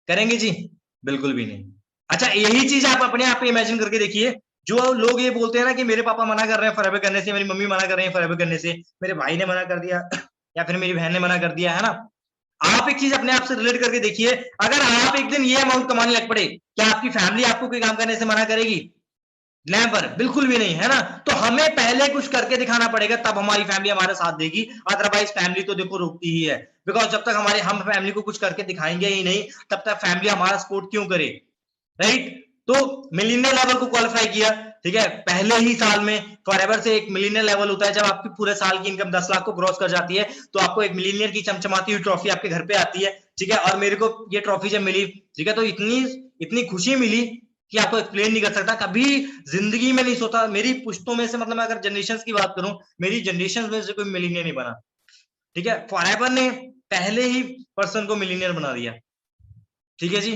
करेंगे जी? बिल्कुल भी नहीं। अच्छा यही चीज आप अपने आप पे इमेजिन करके देखिए, जो लोग ये बोलते हैं ना कि मेरे पापा मना कर रहे हैं फॉरएवर करने से, मेरी मम्मी मना कर रही है फॉरएवर करने से, मेरे भाई ने मना कर दिया या फिर मेरी बहन ने मना कर दिया, है ना। आप एक चीज अपने आप से रिलेट करके देखिए, अगर आप एक दिन ये अमाउंट कमाने लग पड़े, क्या आपकी फैमिली आपको कोई काम करने से मना करेगी? नेवर, बिल्कुल भी नहीं, है ना। तो हमें पहले कुछ करके दिखाना पड़ेगा, तब हमारी फैमिली हमारे साथ देगी, अदरवाइज फैमिली तो देखो रोकती ही है, बिकॉज जब तक हम फैमिली को कुछ करके दिखाएंगे ही नहीं, तब तक फैमिली हमारा सपोर्ट क्यों करे, राइट। तो मिलियनियर लेवल को क्वालिफाई किया, ठीक है, पहले ही साल में। फॉरएवर से एक मिलियनियर लेवल होता है जब आपकी पूरे साल की इनकम 10 लाख को क्रॉस कर जाती है, तो आपको एक मिलियनियर की चमचमाती हुई ट्रॉफी आपके घर पे आती है, ठीक है। और मेरे को ये ट्रॉफी जब मिली, ठीक है, तो इतनी इतनी खुशी मिली कि आपको एक्सप्लेन नहीं कर सकता। कभी जिंदगी में नहीं सोचा, मेरी पुश्तों में से, मतलब अगर जनरेशन की बात करूं, मेरी जनरेशन में से कोई मिलियनियर नहीं बना, ठीक है। फॉरएवर ने पहले ही पर्सन को मिलियनियर बना दिया, ठीक है जी।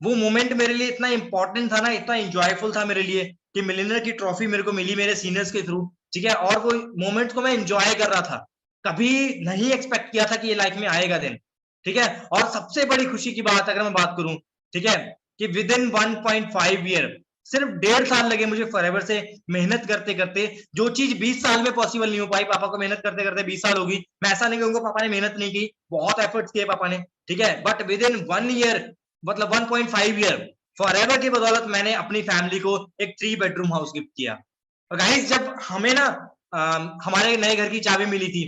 वो मोमेंट मेरे लिए इतना इंपॉर्टेंट था ना, इतना इंजॉयफुल था मेरे लिए, कि मिलियनर की ट्रॉफी मेरे को मिली मेरे सीनियर्स के थ्रू, ठीक है। और वो मोमेंट को मैं एंजॉय कर रहा था, कभी नहीं एक्सपेक्ट किया था कि ये लाइफ में आएगा दिन, ठीक है। और सबसे बड़ी खुशी की बात अगर मैं बात करूं, ठीक है, कि विद इन 1.5 ईयर, सिर्फ 1.5 साल लगे मुझे फॉरएवर से मेहनत करते करते। जो चीज 20 साल में पॉसिबल नहीं हो पाई, पापा को मेहनत करते करते 20 साल होगी। मैं ऐसा नहीं कहूंगा पापा ने मेहनत नहीं की, बहुत एफर्ट्स किए पापा ने, ठीक है, बट विद इन 1 ईयर, मतलब 1.5 ईयर, फॉरएवर की बदौलत मैंने अपनी फैमिली को एक 3 बेडरूम हाउस गिफ्ट किया। और गाइस, जब हमें ना हमारे नए घर की चाबी मिली थी,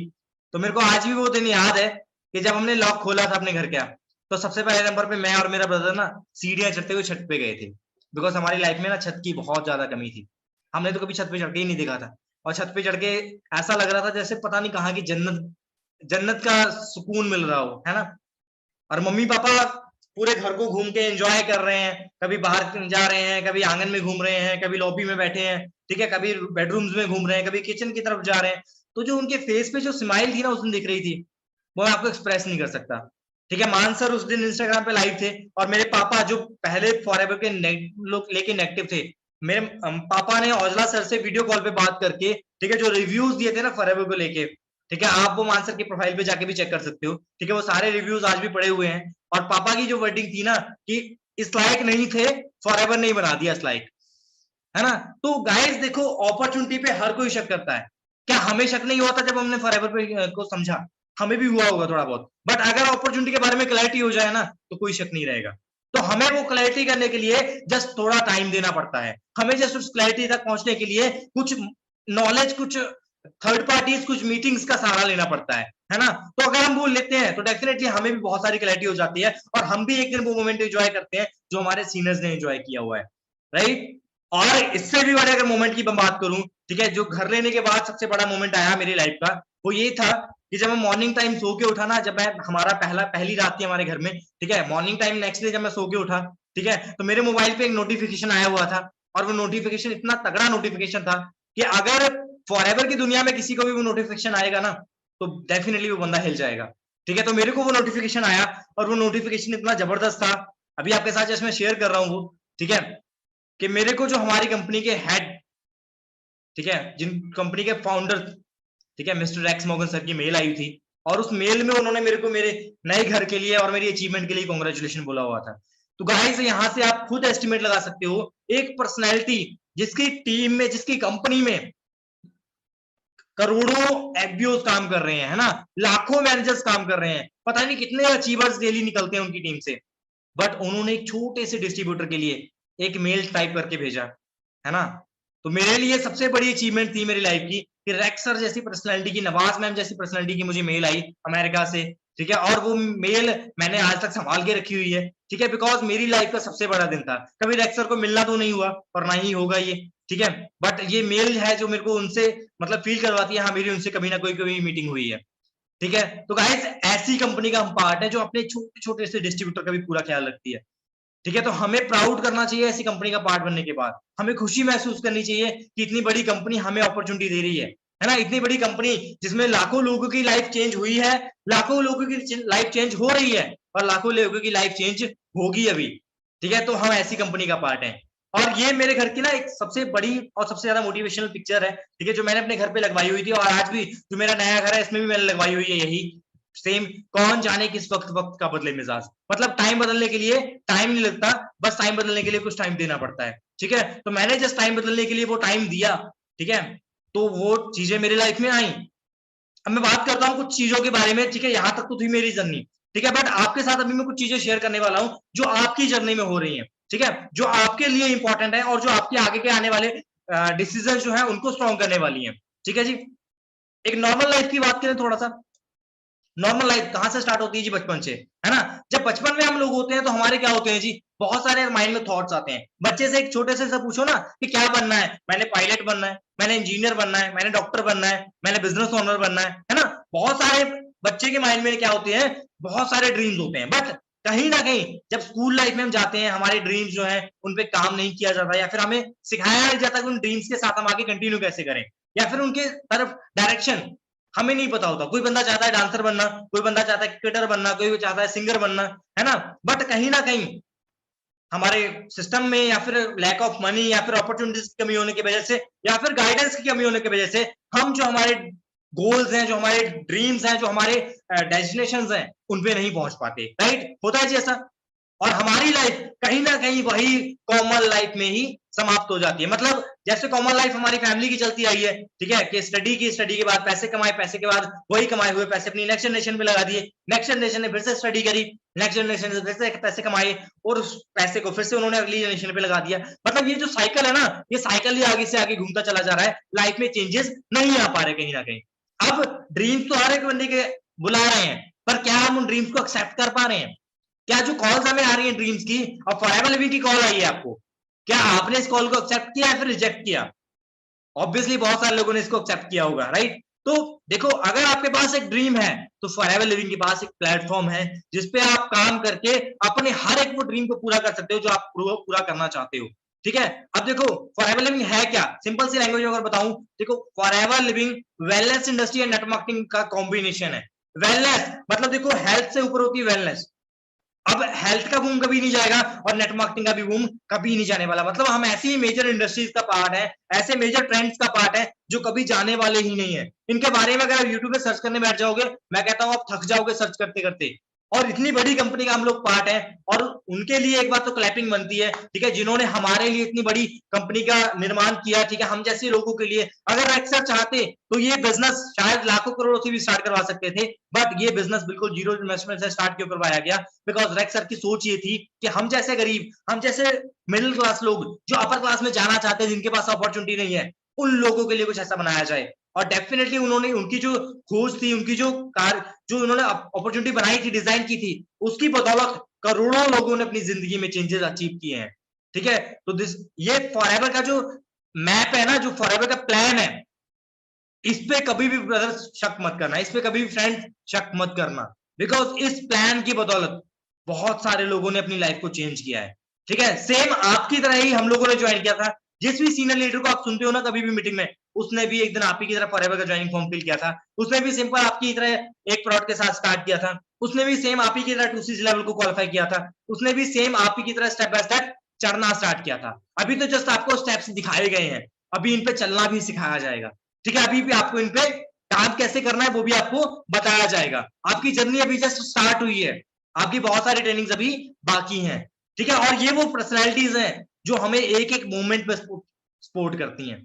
तो मेरे को आज भी वो दिन याद है कि जब हमने लॉक खोला था अपने घर का, तो सबसे पहले नंबर पे मैं और मेरा ब्रदर ना सीढ़ियां चढ़ते हुए छत पे गए थे, बिकॉज हमारी लाइफ में ना छत की बहुत ज्यादा कमी थी। हमने तो कभी छत पे चढ़ के ही नहीं देखा था, और छत पे चढ़ के ऐसा लग रहा था जैसे पता नहीं कहाँ की जन्नत जन्नत का सुकून मिल रहा हो, है ना। और मम्मी पापा पूरे घर को घूम के एंजॉय कर रहे हैं, कभी बाहर जा रहे हैं, कभी आंगन में घूम रहे हैं, कभी लॉबी में बैठे हैं, ठीक है, कभी बेडरूम्स में घूम रहे हैं, कभी किचन की तरफ जा रहे हैं। तो जो उनके फेस पे जो स्माइल थी ना उस दिन दिख रही थी, वो मैं आपको एक्सप्रेस नहीं कर सकता, ठीक है। मान सर उस दिन इंस्टाग्राम पे लाइव थे, और मेरे पापा जो पहले फॉरएवर के लोग लेके नेगेटिव थे, मेरे पापा ने औजला सर से वीडियो कॉल पे बात करके, ठीक है, जो रिव्यूज दिए थे ना फॉरएवर को लेके, ठीक है, आप वो मान सर की प्रोफाइल पे जाके भी चेक कर सकते हो, ठीक है, वो सारे रिव्यूज आज भी पड़े हुए हैं। और पापा की जो वर्डिंग थी ना कि इस लायक नहीं थे, फॉरएवर नहीं बना दिया इस लायक, है ना। तो गाइस देखो, अपॉर्चुनिटी पे हर कोई शक करता है। क्या हमें शक नहीं हुआ था जब हमने फॉरएवर पे को समझा? हमें भी हुआ होगा थोड़ा बहुत, बट अगर अपॉर्चुनिटी के बारे में क्लैरिटी हो जाए ना, तो कोई शक नहीं रहेगा। तो हमें वो क्लैरिटी करने के लिए जस्ट थोड़ा टाइम देना पड़ता है। हमें जस्ट उस क्लैरिटी तक पहुंचने के लिए कुछ नॉलेज, कुछ थर्ड पार्टीज, कुछ मीटिंग्स का सहारा लेना पड़ता है ना। तो अगर हम वो लेते हैं तो डेफिनेटली हमें भी बहुत सारी क्लैरिटी हो जाती है, और हम भी एक दिन वो मोमेंट एंजॉय करते हैं जो हमारे सीनियर्स ने एंजॉय किया हुआ है, राइट। और इससे भी बड़े अगर मोमेंट की मैं बात करूं, ठीक है, जो घर लेने के बाद सबसे बड़ा मोमेंट आया मेरी लाइफ का, वो ये था कि जब मैं मॉर्निंग टाइम सो के उठा ना, जब मैं हमारा पहली रात थी हमारे घर में, ठीक है, मॉर्निंग टाइम नेक्स्ट डे जब मैं सो के उठा, ठीक है, तो मेरे मोबाइल पे एक नोटिफिकेशन आया हुआ था, और वो नोटिफिकेशन इतना तगड़ा नोटिफिकेशन था कि अगर फॉरएवर की दुनिया में किसी को भी वो नोटिफिकेशन आएगा ना, तो डेफिनेटली वो बंदा हिल जाएगा, ठीक है। तो मेरे को वो नोटिफिकेशन आया, और वो नोटिफिकेशन इतना जबरदस्त था, अभी आपके साथ जैसे मैं शेयर कर रहा हूँ वो, ठीक है, कि मेरे को जो हमारी कंपनी के हेड, ठीक है, जिन कंपनी के फाउंडर, ठीक है, मिस्टर एक्स मॉर्गन सर की मेल आई थी, और उस मेल में उन्होंने मेरे को मेरे नए घर के लिए और मेरी अचीवमेंट के लिए कांग्रेचुलेशन बोला हुआ था। तो गाइस यहां से आप खुद एस्टिमेट लगा सकते हो, एक पर्सनैलिटी जिसकी टीम में, जिसकी कंपनी में करोड़ों एफबीओस काम कर रहे हैं, है ना, लाखों मैनेजर्स काम कर रहे हैं, पता नहीं कितने अचीवर्स डेली निकलते हैं उनकी टीम से, बट उन्होंने एक छोटे से डिस्ट्रीब्यूटर के लिए एक मेल टाइप करके भेजा, है ना। तो मेरे लिए सबसे बड़ी अचीवमेंट थी मेरी लाइफ की कि रेक्स सर जैसी पर्सनालिटी की, नवाज मैम जैसी पर्सनालिटी की मुझे मेल आई अमेरिका से, ठीक है, और वो मेल मैंने आज तक संभाल के रखी हुई है, ठीक है, बिकॉज मेरी लाइफ का सबसे बड़ा दिन था। कभी रेक्स सर को मिलना तो नहीं हुआ और ना ही होगा ये, ठीक है, बट ये मेल है जो मेरे को उनसे मतलब फील करवाती है, हाँ मेरी उनसे कभी ना कोई मीटिंग हुई है, ठीक है। तो गाइस ऐसी कंपनी का हम पार्ट है जो अपने छोटे छोटे से डिस्ट्रीब्यूटर का भी पूरा ख्याल रखती है, ठीक है। तो हमें प्राउड करना चाहिए ऐसी कंपनी का पार्ट बनने के बाद, हमें खुशी महसूस करनी चाहिए कि इतनी बड़ी कंपनी हमें अपॉर्चुनिटी दे रही है ना, इतनी बड़ी कंपनी जिसमें लाखों लोगों की लाइफ चेंज हुई है, लाखों लोगों की लाइफ चेंज हो रही है, और लाखों लोगों की लाइफ चेंज होगी अभी, ठीक है। तो हम ऐसी कंपनी का पार्ट है, और ये मेरे घर की ना एक सबसे बड़ी और सबसे ज्यादा मोटिवेशनल पिक्चर है, ठीक है, जो मैंने अपने घर पे लगवाई हुई थी, और आज भी जो मेरा नया घर है इसमें भी मैंने लगवाई हुई है यही सेम। कौन जाने किस वक्त वक्त का बदले मिजाज, मतलब टाइम बदलने के लिए टाइम नहीं लगता, बस टाइम बदलने के लिए कुछ टाइम देना पड़ता है, ठीक है। तो मैंने जस्ट टाइम बदलने के लिए वो टाइम दिया, ठीक है, तो वो चीजें मेरी लाइफ में आई। अब मैं बात करता हूँ कुछ चीजों के बारे में, ठीक है, यहां तक तो थी मेरी जर्नी, ठीक है, बट आपके साथ अभी मैं कुछ चीजें शेयर करने वाला हूँ जो आपकी जर्नी में हो रही है, ठीक है, जो आपके लिए इंपॉर्टेंट है, और जो आपके आगे के आने वाले डिसीजन जो है उनको स्ट्रॉन्ग करने वाली है, ठीक है जी। एक नॉर्मल लाइफ की बात करें थोड़ा सा, नॉर्मल लाइफ कहां से स्टार्ट होती है जी? बचपन से, है ना। जब बचपन में हम लोग होते हैं तो हमारे क्या होते हैं जी, बहुत सारे माइंड में थॉट्स आते हैं। बच्चे से, एक छोटे से पूछो ना कि क्या बनना है, मैंने पायलट बनना है, मैंने इंजीनियर बनना है, मैंने डॉक्टर बनना है, मैंने बिजनेस ओनर बनना है ना। बहुत सारे बच्चे के माइंड में क्या होते हैं, बहुत सारे ड्रीम्स होते हैं, बट कहीं ना कहीं जब स्कूल लाइफ में हम जाते हैं, हमारे ड्रीम्स जो है उन पे काम नहीं किया जाता, या फिर हमें सिखाया नहीं जाता कि उन ड्रीम्स के साथ हम आगे कंटिन्यू कैसे करें, या फिर उनके तरफ डायरेक्शन हमें नहीं पता होता। कोई बंदा चाहता है डांसर बनना, कोई बंदा चाहता है क्रिकेटर बनना, कोई चाहता है सिंगर बनना, है ना, बट कहीं ना कहीं हमारे सिस्टम में, या फिर लैक ऑफ मनी, या फिर अपॉर्चुनिटीज की कमी होने की वजह से, या फिर गाइडेंस की कमी होने की वजह से, हम जो हमारे गोल्स हैं, जो हमारे ड्रीम्स हैं, जो हमारे डेस्टिनेशंस हैं, उन पे नहीं पहुंच पाते, राइट। होता है जी ऐसा, और हमारी लाइफ कहीं ना कहीं वही कॉमन लाइफ में ही समाप्त हो जाती है। मतलब जैसे कॉमन लाइफ हमारी फैमिली की चलती आई है, ठीक है, कि स्टडी के बाद पैसे कमाए, पैसे के बाद वही कमाए हुए पैसे अपनी नेक्स्ट जनरेशन में लगा दिए, नेक्स्ट जनरेशन ने फिर से स्टडी करी, नेक्स्ट जनरेशन ने फिर से पैसे कमाए और उस पैसे को फिर से उन्होंने अगली जनरेशन पे लगा दिया। मतलब ये जो साइकिल है ना, ये साइकिल ही आगे से आगे घूमता चला जा रहा है, लाइफ में चेंजेस नहीं आ पा रहे कहीं ना कहीं। अब ड्रीम्स तो हर एक बंदे के बुला रहे हैं, पर क्या हम उन ड्रीम्स को एक्सेप्ट कर पा रहे हैं? क्या जो कॉल्स हमें आ रही है ड्रीम्स की, और फॉरएवर लिविंग की कॉल आई है आपको, क्या आपने इस कॉल को एक्सेप्ट किया या फिर रिजेक्ट किया? ऑब्वियसली बहुत सारे लोगों ने इसको एक्सेप्ट किया होगा, राइट? तो देखो, अगर आपके पास एक ड्रीम है तो फॉरएवर लिविंग के पास एक प्लेटफॉर्म है जिसपे आप काम करके अपने हर एक वो ड्रीम को पूरा कर सकते हो जो आप पूरा करना चाहते हो, ठीक है? अब देखो, फॉरएवर लिविंग है क्या? सिंपल सी लैंग्वेज में अगर बताऊं, देखो, forever living wellness industry and network marketing का कॉम्बिनेशन है। वेलनेस मतलब देखो, हेल्थ से ऊपर होती है वेलनेस। अब हेल्थ का बूम कभी नहीं जाएगा और नेट मार्केटिंग का भी बूम कभी नहीं जाने वाला। मतलब हम ऐसी मेजर इंडस्ट्रीज का पार्ट है, ऐसे मेजर ट्रेंड्स का पार्ट है जो कभी जाने वाले ही नहीं है। इनके बारे में अगर आप यूट्यूब पे सर्च करने बैठ जाओगे, मैं कहता हूं आप थक जाओगे सर्च करते करते। और इतनी बड़ी कंपनी का हम लोग पार्ट है, और उनके लिए एक बात तो क्लैपिंग बनती है, ठीक है, जिन्होंने हमारे लिए इतनी बड़ी कंपनी का निर्माण किया, ठीक है, हम जैसे लोगों के लिए। अगर एक्सेल चाहते तो ये बिजनेस शायद लाखों करोड़ों से भी स्टार्ट करवा सकते थे, बट ये बिजनेस बिल्कुल जीरो इन्वेस्टमेंट से स्टार्ट क्यों करवाया गया? बिकॉज रेक्स सर की सोच ये थी कि हम जैसे गरीब, हम जैसे मिडिल क्लास लोग जो अपर क्लास में जाना चाहते हैं, जिनके पास अपॉर्चुनिटी नहीं है, उन लोगों के लिए कुछ ऐसा बनाया जाए। और डेफिनेटली उन्होंने, उनकी जो खोज थी, उनकी जो उन्होंने अपॉर्चुनिटी बनाई थी, डिजाइन की थी, उसकी बदौलत करोड़ों लोगों ने अपनी जिंदगी में चेंजेस अचीव किए हैं, ठीक है? तो ये फॉरएवर का जो मैप है ना, जो फॉरएवर का प्लान है, इस पे कभी भी ब्रदर्स शक मत करना, इस पे कभी भी फ्रेंड शक मत करना, बिकॉज इस प्लान की बदौलत बहुत सारे लोगों ने अपनी लाइफ को चेंज किया है, ठीक है? सेम आपकी तरह ही हम लोगों ने ज्वाइन किया था। जिस भी सीनियर लीडर को आप सुनते हो ना कभी भी मीटिंग में, उसने भी एक दिन आप ही की तरह फॉरएवर का ज्वाइनिंग फॉर्म फिल किया था। उसने भी सिंपल आपकी तरह एक प्रोडक्ट के साथ स्टार्ट किया था। उसने भी सेम आप ही की तरह 2C लेवल को क्वालिफाई किया था। उसने भी सेम आप ही की तरह स्टेप बाय स्टेप चढ़ना स्टार्ट किया था। अभी तो जस्ट आपको स्टेप्स दिखाए गए हैं, अभी इन पे चलना भी सिखाया जाएगा, ठीक है? अभी भी आपको इन पे काम कैसे करना है वो भी आपको बताया जाएगा। आपकी जर्नी अभी जस्ट स्टार्ट हुई है, आपकी बहुत सारी ट्रेनिंग्स अभी बाकी हैं, ठीक है? और ये वो पर्सनैलिटीज हैं जो हमें एक एक मोमेंट पे सपोर्ट करती हैं,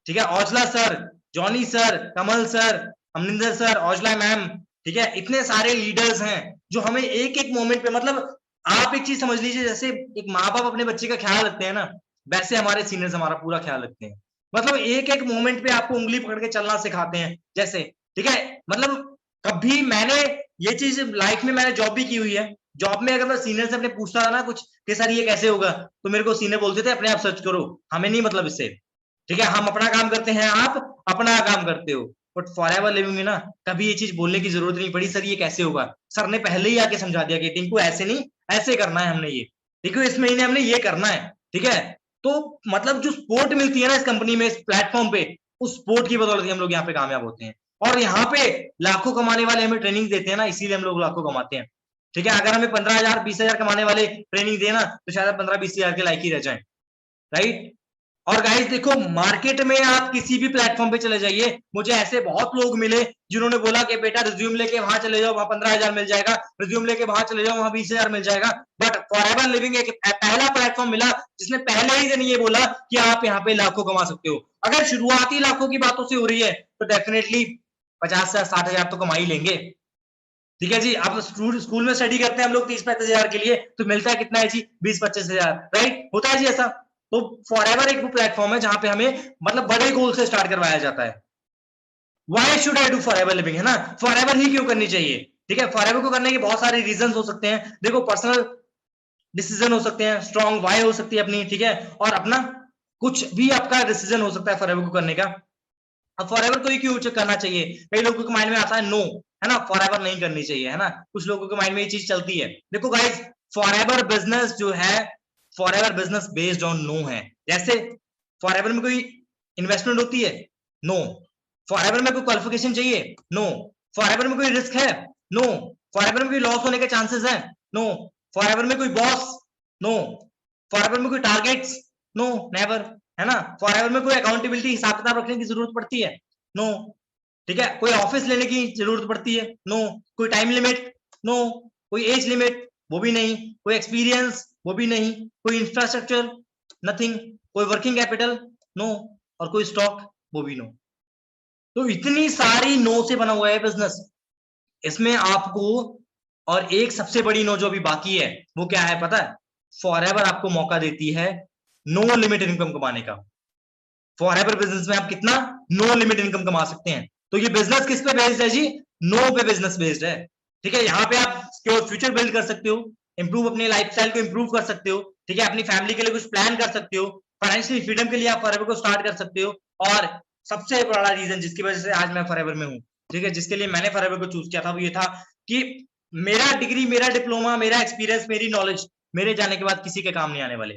ठीक है? Aujla sir, Johnny sir, Kamal sir, Amarinder sir, Aujla ma'am, ठीक है? इतने सारे लीडर्स हैं जो हमें एक एक मोमेंट पे, मतलब आप एक चीज समझ लीजिए, जैसे एक माँ बाप अपने बच्चे का ख्याल रखते हैं ना, वैसे हमारे सीनियर्स हमारा पूरा ख्याल रखते हैं। मतलब एक एक मोमेंट पे आपको उंगली पकड़ के चलना सिखाते हैं, जैसे, ठीक है? मतलब कभी मैंने ये चीज लाइफ में, मैंने जॉब भी की हुई है। जॉब में अगर मैं सीनियर से अपने पूछता था ना कुछ कि सर ये कैसे होगा, तो मेरे को सीनियर बोलते थे अपने आप सर्च करो, हमें नहीं मतलब इससे, ठीक है? हम अपना काम करते हैं, आप अपना काम करते हो। बट फॉरएवर लिविंग में ना कभी ये चीज बोलने की जरूरत नहीं पड़ी, सर ये कैसे होगा। सर ने पहले ही आके समझा दिया कि टिंकू ऐसे नहीं, ऐसे करना है हमने, ये देखो इस महीने हमने ये करना है, ठीक है? तो मतलब जो सपोर्ट मिलती है ना इस कंपनी में, इस प्लेटफॉर्म पे, उस सपोर्ट की बदौलत हम लोग यहाँ पे कामयाब होते हैं। और यहाँ पे लाखों कमाने वाले हमें ट्रेनिंग देते हैं ना, इसीलिए हम लोग लाखों कमाते हैं, ठीक है? अगर हमें 15,000 20,000 कमाने वाले ट्रेनिंग देना, तो शायद 15-20,000 के लायक ही रह जाए, राइट? और गाइस देखो, मार्केट में आप किसी भी प्लेटफॉर्म पे चले जाइए, मुझे ऐसे बहुत लोग मिले जिन्होंने बोला कि बेटा रिज्यूम लेके वहां चले जाओ, वहां 15,000 मिल जाएगा, रिज्यूम लेके वहां चले जाओ, वहां 20,000 मिल जाएगा। बट फॉरएवर लिविंग एक पहला प्लेटफॉर्म मिला जिसने पहले ही दिन ये बोला कि आप यहाँ पे लाखों कमा सकते हो। अगर शुरुआती लाखों की बातों से हो रही है तो डेफिनेटली 50,000-60,000 तो कमा ही लेंगे, ठीक है जी? आप स्कूल में स्टडी करते हैं हम लोग 30-35,000 के लिए, तो मिलता है कितना है जी? 20-25,000, राइट? होता है जी ऐसा। तो फॉरएवर एक वो प्लेटफॉर्म है जहां पे हमें मतलब बड़े गोल से स्टार्ट करवाया जाता है। Why should I do forever living, है ना? फॉरएवर ही क्यों करनी चाहिए, ठीक है? फॉरएवर को करने के बहुत सारे रीजन हो सकते हैं। देखो, पर्सनल डिसीजन हो सकते हैं, स्ट्रॉन्ग वाई हो सकती है अपनी, ठीक है? और अपना कुछ भी आपका डिसीजन हो सकता है फॉरएवर को करने का। अब फॉरएवर को ही क्यों करना चाहिए? कई लोगों के माइंड में आता है नो, है ना, फॉरएवर नहीं करनी चाहिए, है ना? कुछ लोगों के माइंड में ये चीज चलती है। देखो गाइस, फॉरएवर बिजनेस जो है, forever business based on no है। जैसे फॉरएवर में कोई इन्वेस्टमेंट होती है? नो। फॉरएवर में कोई क्वालिफिकेशन चाहिए? नो। फॉरएवर में कोई रिस्क है? नो। फॉरएवर में कोई लॉस होने के चांसेस है? नो। फॉरएवर में कोई बॉस? नो। फॉरएवर में कोई टारगेट्स? नो, नेवर, है ना? फॉरएवर में कोई अकाउंटेबिलिटी, हिसाब किताब रखने की जरूरत पड़ती है? नो, ठीक है? कोई ऑफिस लेने की जरूरत पड़ती है? नो। कोई टाइम लिमिट? नो। कोई एज लिमिट? वो भी नहीं, कोई एक्सपीरियंस वो भी नहीं, कोई इंफ्रास्ट्रक्चर नथिंग, कोई वर्किंग कैपिटल नो, और कोई स्टॉक वो भी नो। तो इतनी सारी नो से बना हुआ है बिजनेस। इसमें आपको और एक सबसे बड़ी नो जो अभी बाकी है वो क्या है पता है? फॉरएवर आपको मौका देती है नो लिमिट इनकम कमाने का। फॉरएवर बिजनेस में आप कितना नो लिमिट इनकम कमा सकते हैं। तो ये बिजनेस किस पे बेस्ड है जी? नो पे बिजनेस बेस्ड है। ठीक है, यहाँ पे आप फ्यूचर बिल्ड कर सकते हो, इंप्रूव अपने लाइफस्टाइल को इंप्रूव कर सकते हो। ठीक है, अपनी फैमिली के लिए कुछ प्लान कर सकते हो, फाइनेंशियली फ्रीडम के लिए आप फॉरएवर को स्टार्ट कर सकते हो। और सबसे बड़ा रीजन जिसकी वजह से आज मैं फॉरएवर में हूँ, ठीक है, जिसके लिए मैंने फॉरएवर को चूज किया था, वो ये था कि मेरा डिग्री, मेरा डिप्लोमा, मेरा एक्सपीरियंस, मेरी नॉलेज मेरे जाने के बाद किसी के काम नहीं आने वाले।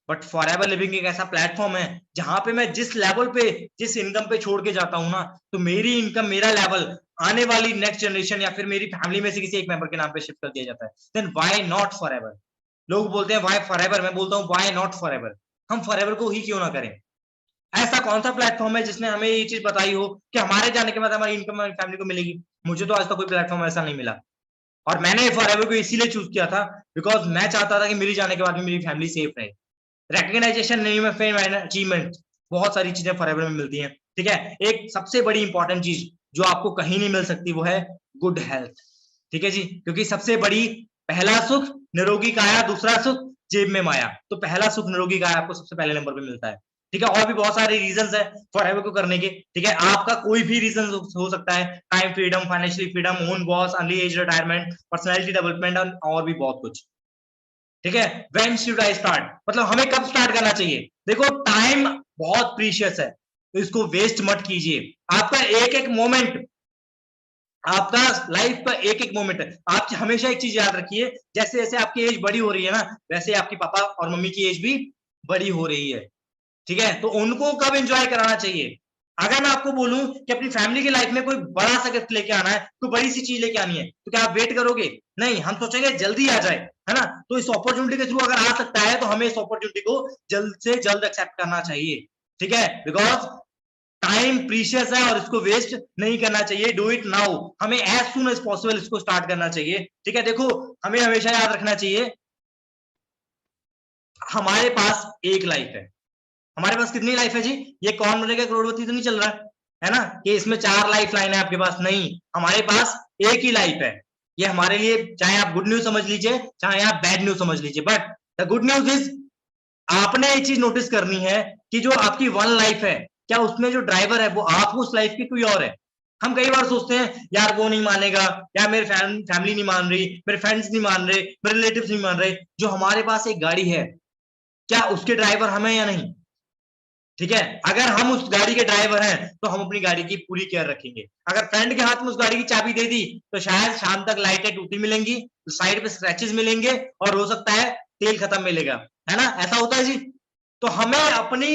बट फॉरएवर लिविंग एक ऐसा प्लेटफॉर्म है जहां पे मैं जिस लेवल पे, जिस इनकम पे छोड़ के जाता हूं ना, तो मेरी इनकम, मेरा लेवल आने वाली नेक्स्ट जनरेशन या फिर मेरी फैमिली में से किसी एक मेंबर के नाम पे शिफ्ट कर दिया जाता है। Then why not forever? लोग बोलते हैं व्हाई फॉरएवर, मैं बोलता हूं व्हाई नॉट फॉरएवर? हम फॉरएवर को ही क्यों ना करें? ऐसा कौन सा प्लेटफॉर्म है जिसने हमें ये चीज बताई हो कि हमारे जाने के बाद हमारी इनकम हमारी फैमिली को मिलेगी? मुझे तो आज तक कोई प्लेटफॉर्म ऐसा नहीं मिला। और मैंने फॉरएवर को इसीलिए चूज किया था बिकॉज मैं चाहता था कि मेरी जाने के बाद भी मेरी फैमिली सेफ रहे। Recognisation, name of fame and achievement, बहुत सारी चीजें फॉरएवर में मिलती हैं। ठीक है, एक सबसे बड़ी इंपॉर्टेंट चीज जो आपको कहीं नहीं मिल सकती वो है गुड हेल्थ। ठीक है जी, क्योंकि सबसे बड़ी, पहला सुख निरोगी काया, दूसरा सुख जेब में माया। तो पहला सुख निरोगी काया आपको सबसे पहले नंबर पे मिलता है। ठीक है, और भी बहुत सारे रीजंस है फॉरएवर को करने के। ठीक है, आपका कोई भी रीजन हो सकता है, time freedom, financially freedom, own boss, early age retirement, personality development और भी बहुत कुछ। ठीक है, व्हेन शुड आई स्टार्ट, मतलब हमें कब स्टार्ट करना चाहिए? देखो, टाइम बहुत प्रीशियस है, तो इसको वेस्ट मत कीजिए। आपका एक एक मोमेंट, आपका लाइफ का एक एक मोमेंट है। आप हमेशा एक चीज याद रखिए, जैसे जैसे आपकी एज बड़ी हो रही है ना, वैसे आपकी पापा और मम्मी की एज भी बड़ी हो रही है। ठीक है, तो उनको कब एंजॉय कराना चाहिए? अगर मैं आपको बोलूं कि अपनी फैमिली की लाइफ में कोई बड़ा सा गिफ्ट लेके आना है, कोई बड़ी सी चीज लेके आनी है, तो क्या आप वेट करोगे? नहीं, हम सोचेंगे जल्दी आ जाए, है ना? तो इस अपॉर्चुनिटी के थ्रू अगर आ सकता है तो हमें इस अपॉर्चुनिटी को जल्द से जल्द एक्सेप्ट करना चाहिए। ठीक है, बिकॉज टाइम प्रीशियस है और इसको वेस्ट नहीं करना चाहिए। डू इट नाउ, हमें एज सुन एज पॉसिबल इसको स्टार्ट करना चाहिए। ठीक है, देखो, हमें हमेशा याद रखना चाहिए हमारे पास एक लाइफ है। हमारे पास कितनी लाइफ है जी? ये कौन बनेगा करोड़पति तो नहीं चल रहा है ना, कि इसमें 4 लाइफ लाइन है आपके पास, नहीं, हमारे पास एक ही लाइफ है। ये हमारे लिए, चाहे आप गुड न्यूज समझ लीजिए, चाहे आप बैड न्यूज समझ लीजिए, but the good news is आपने एक चीज नोटिस करनी है कि जो आपकी वन लाइफ है, क्या उसमें जो ड्राइवर है वो आप, उस लाइफ की कोई और है? हम कई बार सोचते हैं यार वो नहीं मानेगा, या मेरे फैमिली नहीं मान रही, मेरे फ्रेंड्स नहीं मान रहे, मेरे रिलेटिव्स नहीं मान रहे। जो हमारे पास एक गाड़ी है, क्या उसके ड्राइवर हम हैं या नहीं? ठीक है, अगर हम उस गाड़ी के ड्राइवर हैं तो हम अपनी गाड़ी की पूरी केयर रखेंगे। अगर फ्रेंड के हाथ में उस गाड़ी की चाबी दे दी तो शायद शाम तक लाइटें टूटी मिलेंगी, साइड पे स्क्रैचेस मिलेंगे, और हो सकता है तेल खत्म मिलेगा, है ना? ऐसा होता है जी। तो हमें अपनी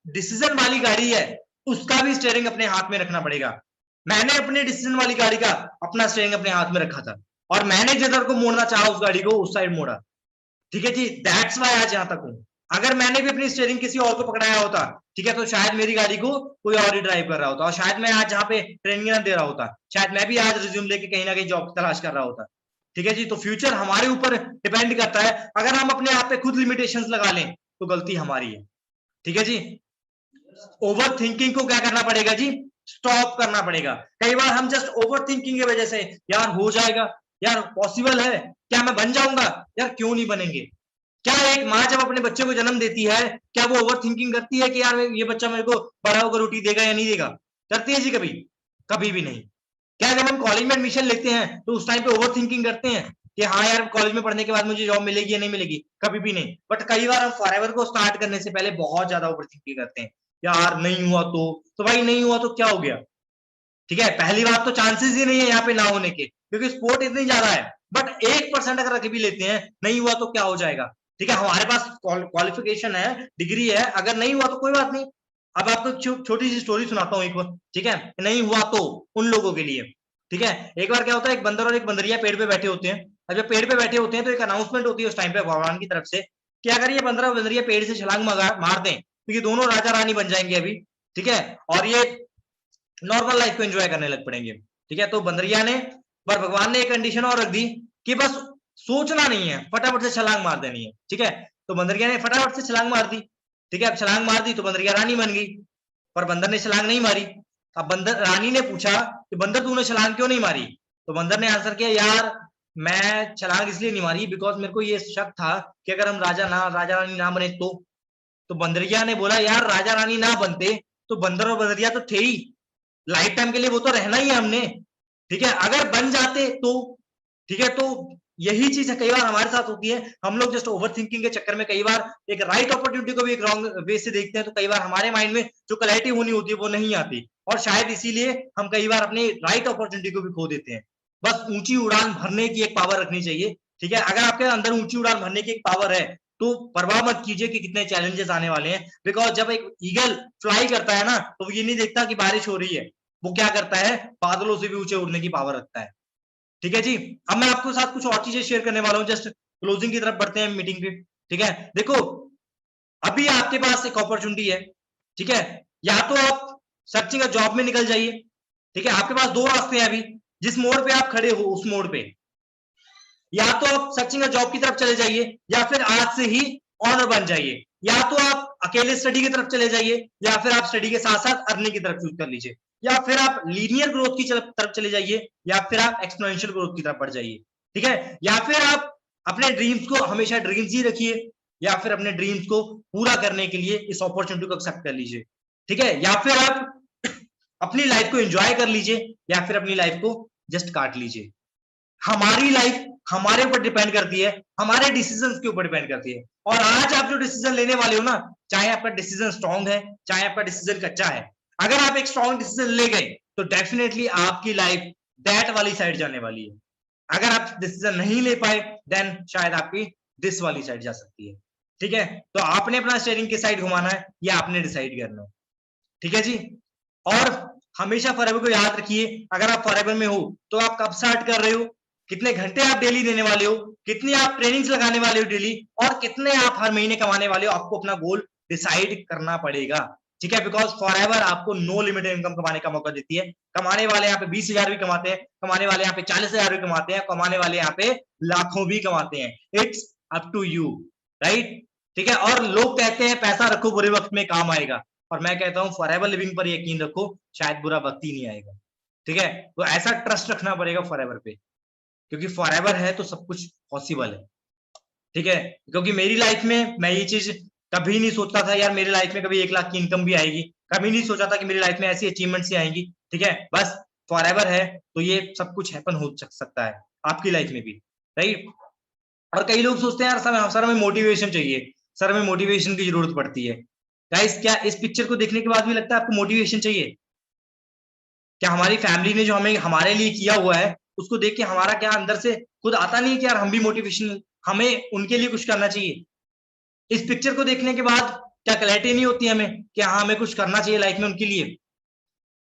डिसीजन वाली गाड़ी है, उसका भी स्टीयरिंग अपने हाथ में रखना पड़ेगा। मैंने अपनी डिसीजन वाली गाड़ी का अपना स्टीयरिंग अपने हाथ में रखा था, और मैंने जिधर को मोड़ना चाहा उस गाड़ी को उस साइड मोड़ा। ठीक है जी, दैट्स वाई आज यहां तक हूं। अगर मैंने भी अपनी स्टीयरिंग किसी और को पकड़ाया होता, ठीक है, तो शायद मेरी गाड़ी को कोई और ही ड्राइव कर रहा होता, और शायद मैं आज जहां पे ट्रेनिंग दे रहा होता, शायद मैं भी आज रिज्यूम लेके कहीं ना कहीं जॉब तलाश कर रहा होता। ठीक है जी, तो फ्यूचर हमारे ऊपर डिपेंड करता है। अगर हम अपने आप पे खुद लिमिटेशंस लगा लें तो गलती हमारी है। ठीक है जी, ओवर थिंकिंग को क्या करना पड़ेगा जी? स्टॉप करना पड़ेगा। कई बार हम जस्ट ओवर थिंकिंग की वजह से, यार हो जाएगा, यार पॉसिबल है, क्या मैं बन जाऊंगा, यार क्यों नहीं बनेंगे? क्या एक माँ जब अपने बच्चे को जन्म देती है, क्या वो ओवर थिंकिंग करती है कि यार ये बच्चा मेरे को बड़ा होकर रोटी देगा या नहीं देगा? करती है जी कभी? कभी भी नहीं। क्या जब हम कॉलेज में एडमिशन लेते हैं तो उस टाइम पे ओवर थिंकिंग करते हैं कि हाँ यार कॉलेज में पढ़ने के बाद मुझे जॉब मिलेगी या नहीं मिलेगी? कभी भी नहीं। बट कई बार हम फॉरएवर को स्टार्ट करने से पहले बहुत ज्यादा ओवर थिंकिंग करते हैं, यार नहीं हुआ तो भाई नहीं हुआ तो क्या हो गया? ठीक है, पहली बात तो चांसेस ही नहीं है यहाँ पे ना होने के, क्योंकि स्पोर्ट इतनी ज्यादा है। बट 1% अगर रख भी लेते हैं, नहीं हुआ तो क्या हो जाएगा? ठीक है, हमारे पास क्वालिफिकेशन है, डिग्री है, अगर नहीं हुआ तो कोई बात नहीं। अब आपको छोटी सी स्टोरी सुनाता हूँ एक बार, ठीक है, नहीं हुआ तो उन लोगों के लिए। ठीक है, एक बार क्या होता है, एक बंदर और एक बंदरिया पेड़ पे बैठे होते हैं। अब जब पेड़ पे बैठे होते हैं तो एक अनाउंसमेंट होती है उस टाइम पे भगवान की तरफ से कि अगर ये बंदर और बंदरिया पेड़ से छलांग मार दें तो ये दोनों राजा रानी बन जाएंगे अभी। ठीक है, और ये नॉर्मल लाइफ को एंजॉय करने लग पड़ेंगे। ठीक है, तो बंदरिया ने, पर भगवान ने एक कंडीशन और रख दी कि बस सोचना नहीं है, फटाफट से छलांग मार देनी है, ठीक है। तो बंदरिया ने फटाफट से छलांग मार दी, ठीक है। अब छलांग मार दी तो बंदरिया रानी बन गई, पर बंदर ने छलांग नहीं मारी। अब बंदर रानी ने पूछा कि बंदर तूने छलांग क्यों नहीं मारी? तो बंदर ने आंसर किया, यार मैं छलांग इसलिए नहीं मारी बिकॉज मेरे को ये शक था कि अगर हम राजा रानी ना बने तो बंदरिया ने बोला, यार राजा रानी ना बनते तो बंदर और बंदरिया तो थे ही, लाइफ टाइम के लिए वो तो रहना ही है हमने, ठीक है। अगर बन जाते तो ठीक है। तो यही चीज है कई बार हमारे साथ होती है, हम लोग जस्ट ओवर थिंकिंग के चक्कर में कई बार एक राइट अपॉर्चुनिटी को भी एक रॉन्ग वे से देखते हैं, तो कई बार हमारे माइंड में जो क्लैरिटी होनी होती है वो नहीं आती, और शायद इसीलिए हम कई बार अपनी राइट अपॉर्चुनिटी को भी खो देते हैं। बस ऊंची उड़ान भरने की एक पावर रखनी चाहिए, ठीक है। अगर आपके अंदर ऊंची उड़ान भरने की एक पावर है तो परवाह मत कीजिए कि कितने चैलेंजेस आने वाले हैं, बिकॉज जब एक ईगल फ्लाई करता है ना तो वो ये नहीं देखता कि बारिश हो रही है, वो क्या करता है, बादलों से भी ऊंचे उड़ने की पावर रखता है, ठीक है जी। अब मैं आपके साथ कुछ और चीजें शेयर करने वाला हूं, जस्ट क्लोजिंग की तरफ बढ़ते हैं मीटिंग के, ठीक है। देखो अभी आपके पास एक अपॉर्चुनिटी है, ठीक है। या तो आप सर्चिंग जॉब में निकल जाइए, ठीक है। आपके पास दो रास्ते हैं अभी, जिस मोड़ पे आप खड़े हो उस मोड़ पे, या तो आप सर्चिंग जॉब की तरफ चले जाइए, या फिर आज से ही ऑनर बन जाइए, या तो आप अकेले स्टडी की तरफ चले जाइए, या फिर आप स्टडी के साथ साथ अर्निंग की तरफ चूज कर लीजिए, या फिर आप लीनियर ग्रोथ की तरफ चले जाइए, या फिर आप एक्सपोनेंशियल ग्रोथ की तरफ बढ़ जाइए, ठीक है। या फिर आप अपने ड्रीम्स को हमेशा ड्रीम्स ही रखिए, या फिर अपने ड्रीम्स को पूरा करने के लिए इस अपॉर्चुनिटी को एक्सेप्ट कर लीजिए, ठीक है। या फिर आप अपनी लाइफ को एंजॉय कर लीजिए, या फिर अपनी लाइफ को जस्ट काट लीजिए। हमारी लाइफ हमारे ऊपर डिपेंड करती है, हमारे डिसीजन के ऊपर डिपेंड करती है, और आज आप जो डिसीजन लेने वाले हो ना, चाहे आपका डिसीजन स्ट्रांग है चाहे आपका डिसीजन कच्चा है, अगर आप एक स्ट्रांग डिसीजन ले गए तो डेफिनेटली आपकी लाइफ दैट वाली साइड जाने वाली है। अगर आप डिसीजन नहीं ले पाए देन शायद आपकी दिस वाली साइड जा सकती है, ठीक है। तो आपने अपना स्टीयरिंग की साइड घुमाना है या आपने डिसाइड करना है, ठीक है जी। और हमेशा फॉरएवर को याद रखिए, अगर आप फॉरएवर में हो तो आप कब स्टार्ट कर रहे हो, कितने घंटे आप डेली देने वाले हो, कितनी आप ट्रेनिंग्स लगाने वाले हो डेली, और कितने आप हर महीने कमाने वाले हो, आपको अपना गोल डिसाइड करना पड़ेगा, ठीक है। बिकॉज फॉरएवर आपको नो लिमिटेड इनकम कमाने का मौका देती है। कमाने वाले यहाँ पे 20,000 भी कमाते हैं, कमाने वाले यहाँ पे 40,000 भी कमाते हैं, कमाने वाले यहाँ पे लाखों भी कमाते हैं, it's up to you, right, ठीक है। और लोग कहते हैं पैसा रखो बुरे वक्त में काम आएगा, और मैं कहता हूं फॉरएवर लिविंग पर यकीन रखो, शायद बुरा वक्त ही नहीं आएगा, ठीक है। तो ऐसा ट्रस्ट रखना पड़ेगा फॉरएवर पे, क्योंकि फॉरएवर है तो सब कुछ पॉसिबल है, ठीक है। क्योंकि मेरी लाइफ में मैं ये चीज कभी नहीं सोचता था यार मेरी लाइफ में कभी 1 लाख की इनकम भी आएगी, कभी नहीं सोचा था कि मेरी लाइफ में ऐसी अचीवमेंट्स आएंगी, ठीक है। बस फॉरएवर है तो ये सब कुछ हैपन हो सकता है आपकी लाइफ में भी, राइट। और कई लोग सोचते हैं यार सर हमें मोटिवेशन चाहिए, सर हमें मोटिवेशन की जरूरत पड़ती है। गाइस क्या इस पिक्चर को देखने के बाद भी लगता है आपको मोटिवेशन चाहिए? क्या हमारी फैमिली ने जो हमें हमारे लिए किया हुआ है उसको देख के हमारा क्या अंदर से खुद आता नहीं है कि यार हम भी मोटिवेशन, हमें उनके लिए कुछ करना चाहिए? इस पिक्चर को देखने के बाद क्या क्लैरिटी नहीं होती हमें कि हाँ हमें कुछ करना चाहिए लाइफ में उनके लिए,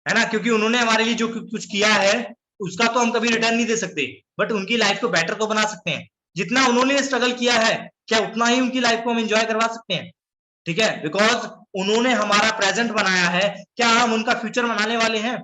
है ना? क्योंकि उन्होंने हमारे लिए जो कुछ किया है उसका तो हम कभी रिटर्न नहीं दे सकते, बट उनकी लाइफ को बेटर तो बना सकते हैं। जितना उन्होंने स्ट्रगल किया है क्या उतना ही उनकी लाइफ को हम एंजॉय करवा सकते हैं, ठीक है। बिकॉज उन्होंने हमारा प्रेजेंट बनाया है, क्या हम उनका फ्यूचर बनाने वाले हैं?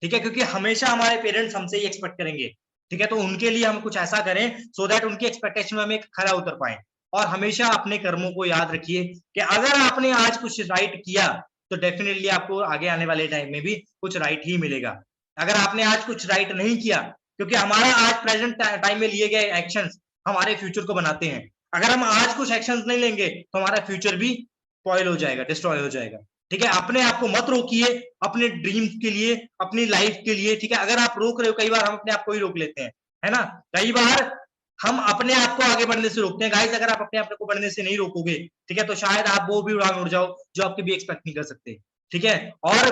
ठीक है, क्योंकि हमेशा हमारे पेरेंट्स हमसे ही एक्सपेक्ट करेंगे, ठीक है। तो उनके लिए हम कुछ ऐसा करें सो दैट उनकी एक्सपेक्टेशन में हम एक खरा उतर पाए। और हमेशा अपने कर्मों को याद रखिए कि अगर आपने आज कुछ राइट किया तो डेफिनेटली आपको आगे आने वाले टाइम में भी कुछ राइट ही मिलेगा। अगर आपने आज कुछ राइट नहीं किया, क्योंकि हमारा आज प्रेजेंट टाइम में लिए गए एक्शंस हमारे फ्यूचर को बनाते हैं। अगर हम आज कुछ एक्शंस नहीं लेंगे तो हमारा फ्यूचर भी स्पॉइल हो जाएगा, डिस्ट्रॉय हो जाएगा, ठीक है। अपने आप को मत रोकिए अपने ड्रीम्स के लिए, अपनी लाइफ के लिए, ठीक है। अगर आप रोक रहे हो, कई बार हम अपने आप को ही रोक लेते हैं, है ना? कई बार हम अपने आप को आगे बढ़ने से रोकते हैं। गाइस अगर आप अपने आप को बढ़ने से नहीं रोकोगे, ठीक है, तो शायद आप वो भी उड़ान उड़ जाओ जो आपके भी एक्सपेक्ट नहीं कर सकते, ठीक है। और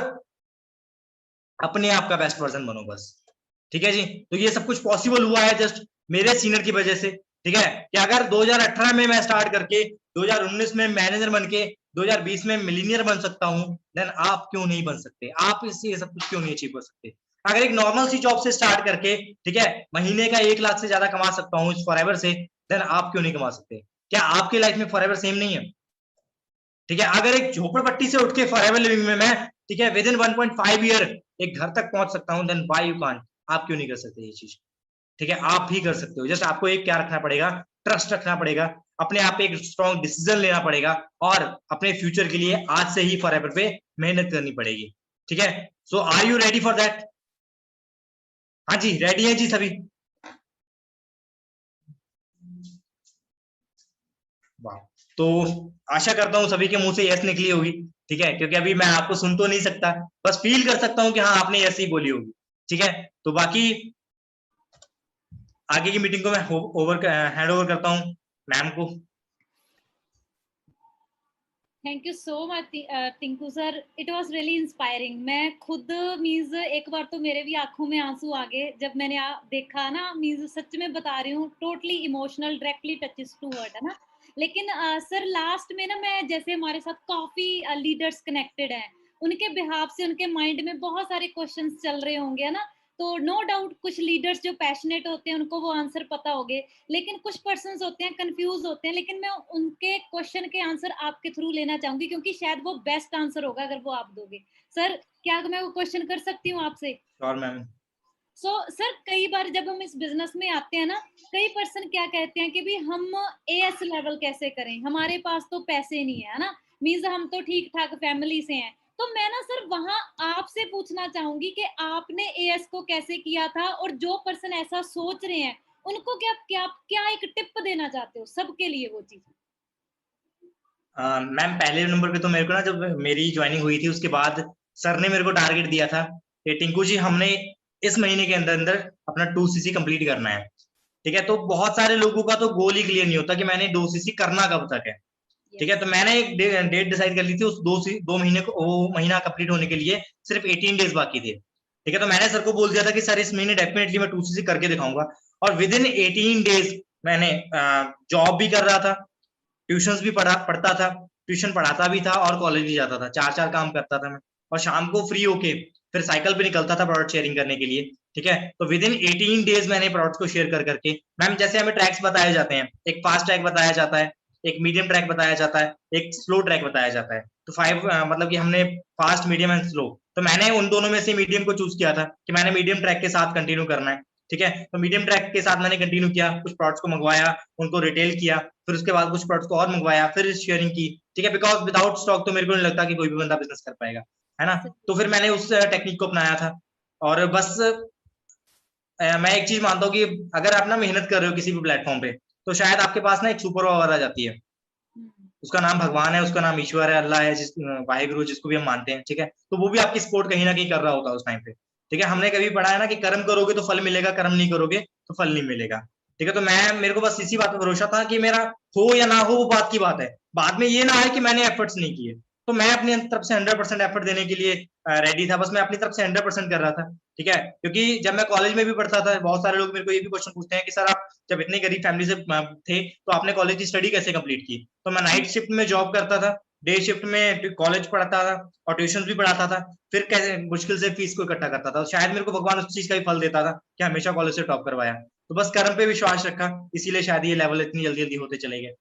अपने आप का बेस्ट वर्जन बनो बस, ठीक है जी। तो ये सब कुछ पॉसिबल हुआ है जस्ट मेरे सीनियर की वजह से, ठीक है। कि अगर 2018 में मैं स्टार्ट करके 2019 में मैनेजर बन के 2020 में मिलीनियर बन सकता हूं, देन आप क्यों नहीं बन सकते? आप इससे ये सब कुछ क्यों नहीं अचीव कर सकते? अगर एक नॉर्मल सी जॉब से स्टार्ट करके, ठीक है, महीने का 1 लाख से ज्यादा कमा सकता हूँ इस फॉरएवर से, देन आप क्यों नहीं कमा सकते? क्या आपकी लाइफ में फॉरएवर सेम नहीं है? ठीक है, अगर एक झोपड़पट्टी से उठ के फॉरएवर लिविंग में मैं, ठीक है, विद इन 1.5 ईयर एक घर तक पहुंच सकता हूं, देन व्हाई यू कांट? आप क्यों नहीं कर सकते ये चीज? ठीक है, आप भी कर सकते हो। जस्ट आपको एक क्या रखना पड़ेगा, ट्रस्ट रखना पड़ेगा, अपने आप पे एक स्ट्रॉन्ग डिसीजन लेना पड़ेगा और अपने फ्यूचर के लिए आज से ही फॉरएवर पे मेहनत करनी पड़ेगी। ठीक है, so are you ready for that? हाँ जी, रेडी है जी सभी? वाह, तो आशा करता हूँ सभी के मुंह से यस निकली होगी। ठीक है, क्योंकि अभी मैं आपको सुन तो नहीं सकता, बस फील कर सकता हूँ कि हाँ आपने यस ही बोली होगी। ठीक है, तो बाकी आगे की मीटिंग को मैं हैंड ओवर करता हूँ मैम को। Thank you so much Tinku sir, it was really inspiring. मैं खुद मीन्स एक बार तो मेरे भी आंखों में आंसू आ गए जब मैंने देखा ना, मीन्स सच में बता रही हूँ, totally emotional, directly touches to word है ना। लेकिन सर लास्ट में ना, मैं जैसे हमारे साथ काफी लीडर्स कनेक्टेड हैं, उनके बिहाफ से उनके माइंड में बहुत सारे क्वेश्चंस चल रहे होंगे, है ना। तो नो डाउट कुछ लीडर्स जो पैशनेट होते हैं उनको वो आंसर पता होंगे, लेकिन कुछ पर्सन्स होते हैं कंफ्यूज होते हैं। लेकिन मैं उनके क्वेश्चन के आंसर आपके थ्रू लेना चाहूंगी, क्योंकि शायद वो बेस्ट आंसर होगा अगर वो आप दोगे। सर क्या मैं वो क्वेश्चन कर सकती हूँ आपसे? Sure ma'am. सर कई बार जब हम इस बिजनेस में आते हैं ना, कई पर्सन क्या कहते हैं कि भी हम एएस लेवल कैसे करें, हमारे पास तो पैसे नहीं है ना, मीन्स हम तो ठीक ठाक फैमिली से हैं। तो मैं ना सर वहां आपसे पूछना चाहूंगी कि आपने एएस को कैसे किया था, और जो पर्सन ऐसा सोच रहे हैं उनको क्या क्या क्या एक टिप देना चाहते हो सबके लिए वो चीज? मैम पहले नंबर पे तो मेरे को ना, जब मेरी ज्वाइनिंग हुई थी उसके बाद सर ने मेरे को टारगेट दिया था कि टिंकू जी हमने इस महीने के अंदर अंदर अपना 2 सीसी कंप्लीट करना है। ठीक है, तो बहुत सारे लोगों का तो गोल ही क्लियर नहीं होता कि मैंने 2 सीसी करना कब तक है। ठीक है, तो मैंने एक डेट डिसाइड कर ली थी, उस 2 महीने को, वो महीना कंप्लीट होने के लिए सिर्फ 18 डेज बाकी थे। ठीक है, तो मैंने सर को बोल दिया था कि सर इस महीने डेफिनेटली मैं 2 सीसी करके दिखाऊंगा। और विद इन 18 डेज मैंने जॉब भी कर रहा था, ट्यूशंस भी पढ़ता था, ट्यूशन पढ़ाता भी था और कॉलेज भी जाता था, 4 4 काम करता था मैं। और शाम को फ्री होके फिर साइकिल पे निकलता था प्रोडक्ट शेयरिंग करने के लिए। ठीक है, तो विद इन 18 डेज मैंने प्रोडक्ट्स को शेयर कर करके, मैम जैसे हमें ट्रैक्स बताए जाते हैं, एक फास्ट ट्रैक बताया जाता है, एक मीडियम ट्रैक बताया जाता है, एक स्लो ट्रैक बताया जाता है। तो 5 मतलब कि हमने फास्ट, मीडियम एंड स्लो, तो मैंने उन दोनों में से मीडियम को चूज किया था कि मैंने मीडियम ट्रैक के साथ कंटिन्यू करना है। ठीक है, तो मीडियम ट्रैक के साथ मैंने कंटिन्यू किया, कुछ प्रोडक्ट्स को मंगवाया, उनको रिटेल किया, फिर उसके बाद कुछ प्रोडक्ट्स को और मंगवाया, फिर शेयरिंग की। ठीक है, बिकॉज विदाउट स्टॉक तो मेरे को नहीं लगता कि कोई भी बंदा बिजनेस कर पाएगा, है ना। तो फिर मैंने उस टेक्निक को अपनाया था। और बस मैं एक चीज मानता हूँ कि अगर आप ना मेहनत कर रहे हो किसी भी प्लेटफॉर्म पे, तो शायद आपके पास ना एक सुपर पावर आ जाती है। उसका नाम भगवान है, उसका नाम ईश्वर है, अल्लाह है, वाहिगुरु, जिसको भी हम मानते हैं। ठीक है, तो वो भी आपकी सपोर्ट कहीं ना कहीं कर रहा होता है उस टाइम पे। ठीक है, हमने कभी पढ़ा है ना कि कर्म करोगे तो फल मिलेगा, कर्म नहीं करोगे तो फल नहीं मिलेगा। ठीक है, तो मेरे को बस इसी बात पर भरोसा था कि मेरा हो या ना हो वो बात की बात है, बाद में ये ना है कि मैंने एफर्ट्स नहीं किए। तो मैं अपनी तरफ से 100% एफर्ट देने के लिए रेडी था, बस मैं अपनी तरफ से 100% कर रहा था। ठीक है, क्योंकि जब मैं कॉलेज में भी पढ़ता था, बहुत सारे लोग मेरे को ये भी क्वेश्चन पूछते हैं कि सर आप जब इतनी गरीब फैमिली से थे तो आपने कॉलेज की स्टडी कैसे कंप्लीट की? तो मैं नाइट शिफ्ट में जॉब करता था, डे शिफ्ट में कॉलेज पढ़ाता था और ट्यूशन भी पढ़ाता था, फिर कैसे मुश्किल से फीस को इकट्ठा करता था। शायद मेरे को भगवान उस चीज का ही फल देता था कि हमेशा कॉलेज से टॉप करवाया। तो बस कर्म पे विश्वास रखा, इसीलिए शायद ये लेवल इतनी जल्दी जल्दी होते चले गए।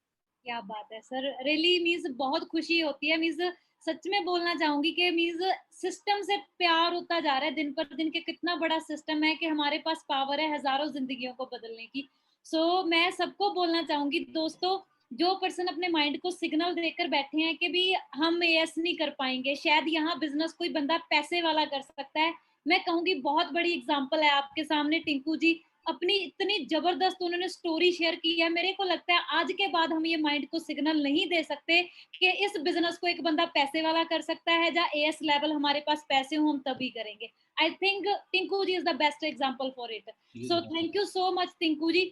क्या बात है सर, रियली मीन्स बहुत खुशी होती है। मीन्स सच में बोलना चाहूंगी कि मीन्स सिस्टम से प्यार होता जा रहा है दिन पर दिन, के कितना बड़ा सिस्टम है कि हमारे पास पावर है हजारों जिंदगियों को बदलने की। मैं सबको बोलना चाहूंगी दोस्तों, जो पर्सन अपने माइंड को सिग्नल देकर बैठे हैं कि भी हम एएस नहीं कर पाएंगे, शायद यहाँ बिजनेस कोई बंदा पैसे वाला कर सकता है, मैं कहूंगी बहुत बड़ी एग्जाम्पल है आपके सामने टिंकू जी। अपनी इतनी जबरदस्त उन्होंने स्टोरी शेयर की है, मेरे को लगता है आज के बाद हम ये माइंड को सिग्नल नहीं दे सकते कि इस बिजनेस को एक बंदा पैसे वाला कर सकता है, या एएस लेवल हमारे पास पैसे हो हम तभी करेंगे। I think Tinku ji is the best example for it. So thank you so much Tinku ji.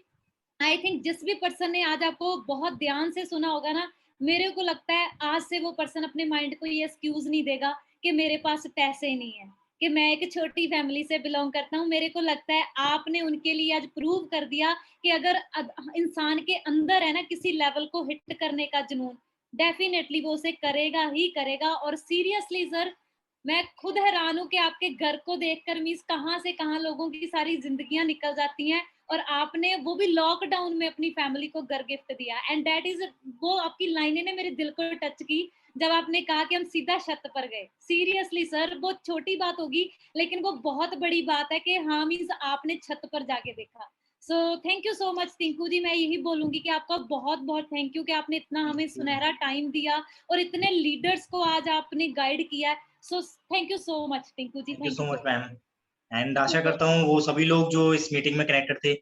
I think जिस भी पर्सन ने आज आपको बहुत ध्यान से सुना होगा ना, मेरे को लगता है आज से वो पर्सन अपने माइंड को ये एक्सक्यूज नहीं देगा कि मेरे पास पैसे नहीं है, कि मैं एक छोटी फैमिली से बिलोंग करता हूँ। मेरे को लगता है आपने उनके लिए आज प्रूव कर दिया कि अगर इंसान के अंदर है ना किसी लेवल को हिट करने का जुनून, डेफिनेटली वो उसे करेगा ही करेगा। और सीरियसली सर, मैं खुद हैरान हूँ कि आपके घर को देखकर मीन्स कहाँ से कहाँ लोगों की सारी जिंदगियां निकल जाती हैं, और आपने वो भी लॉकडाउन में अपनी फैमिली को घर गिफ्ट दिया। एंड दैट इज, वो आपकी लाइनें ने मेरे दिल को टच की जब आपने कहा कि हम सीधा छत पर गए। सीरियसली सर, वो छोटी बात होगी लेकिन वो बहुत बड़ी बात है कि हाँ मीन्स आपने छत पर जाके देखा। So thank you so much Tinku ji, मैं यही बोलूंगी कि आपका बहुत बहुत थैंक यू कि आपने इतना हमें सुनहरा टाइम दिया और इतने लीडर्स को आज आपने गाइड किया। So thank you so much Tinku ji, thank you thank so you much so ma'am. And आशा मच। करता हूँ वो सभी लोग जो इस मीटिंग में कनेक्टेड थे,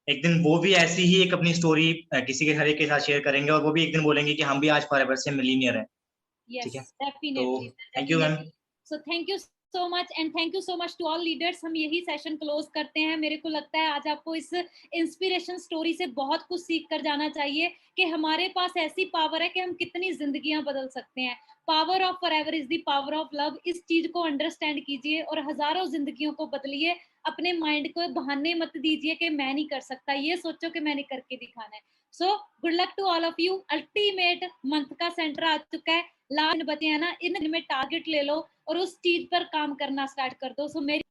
एक दिन वो भी ऐसी ही एक अपनी स्टोरी किसी के हर एक के साथ शेयर करेंगे और वो भी एक दिन बोलेंगे कि हम भी आज फॉरएवर से मिलीनियर हैं। ठीक है? Yes, तो definitely, thank you ma'am. definitely. So thank you so much and thank you so much to all leaders. हम यही सेशन क्लोज करते हैं। मेरे को लगता है आज आपको इस इंस्पिरेशन स्टोरी से बहुत कुछ सीख कर जाना चाहिए कि हमारे पास ऐसी पावर है कि हम कितनी जिंदगियां बदल सकते हैं। Power of forever is the power of love. इस चीज को अंडरस्टैंड कीजिए और हजारों जिंदगियों को बदलिए। अपने माइंड को बहाने मत दीजिए कि मैं नहीं कर सकता, ये सोचो कि मैंने करके दिखाना है। So good luck to all of you. Ultimate month का सेंटर आ चुका है, लास्ट बचे हैं ना, इन में टारगेट ले लो और उस चीज पर काम करना स्टार्ट कर दो। सो मेरी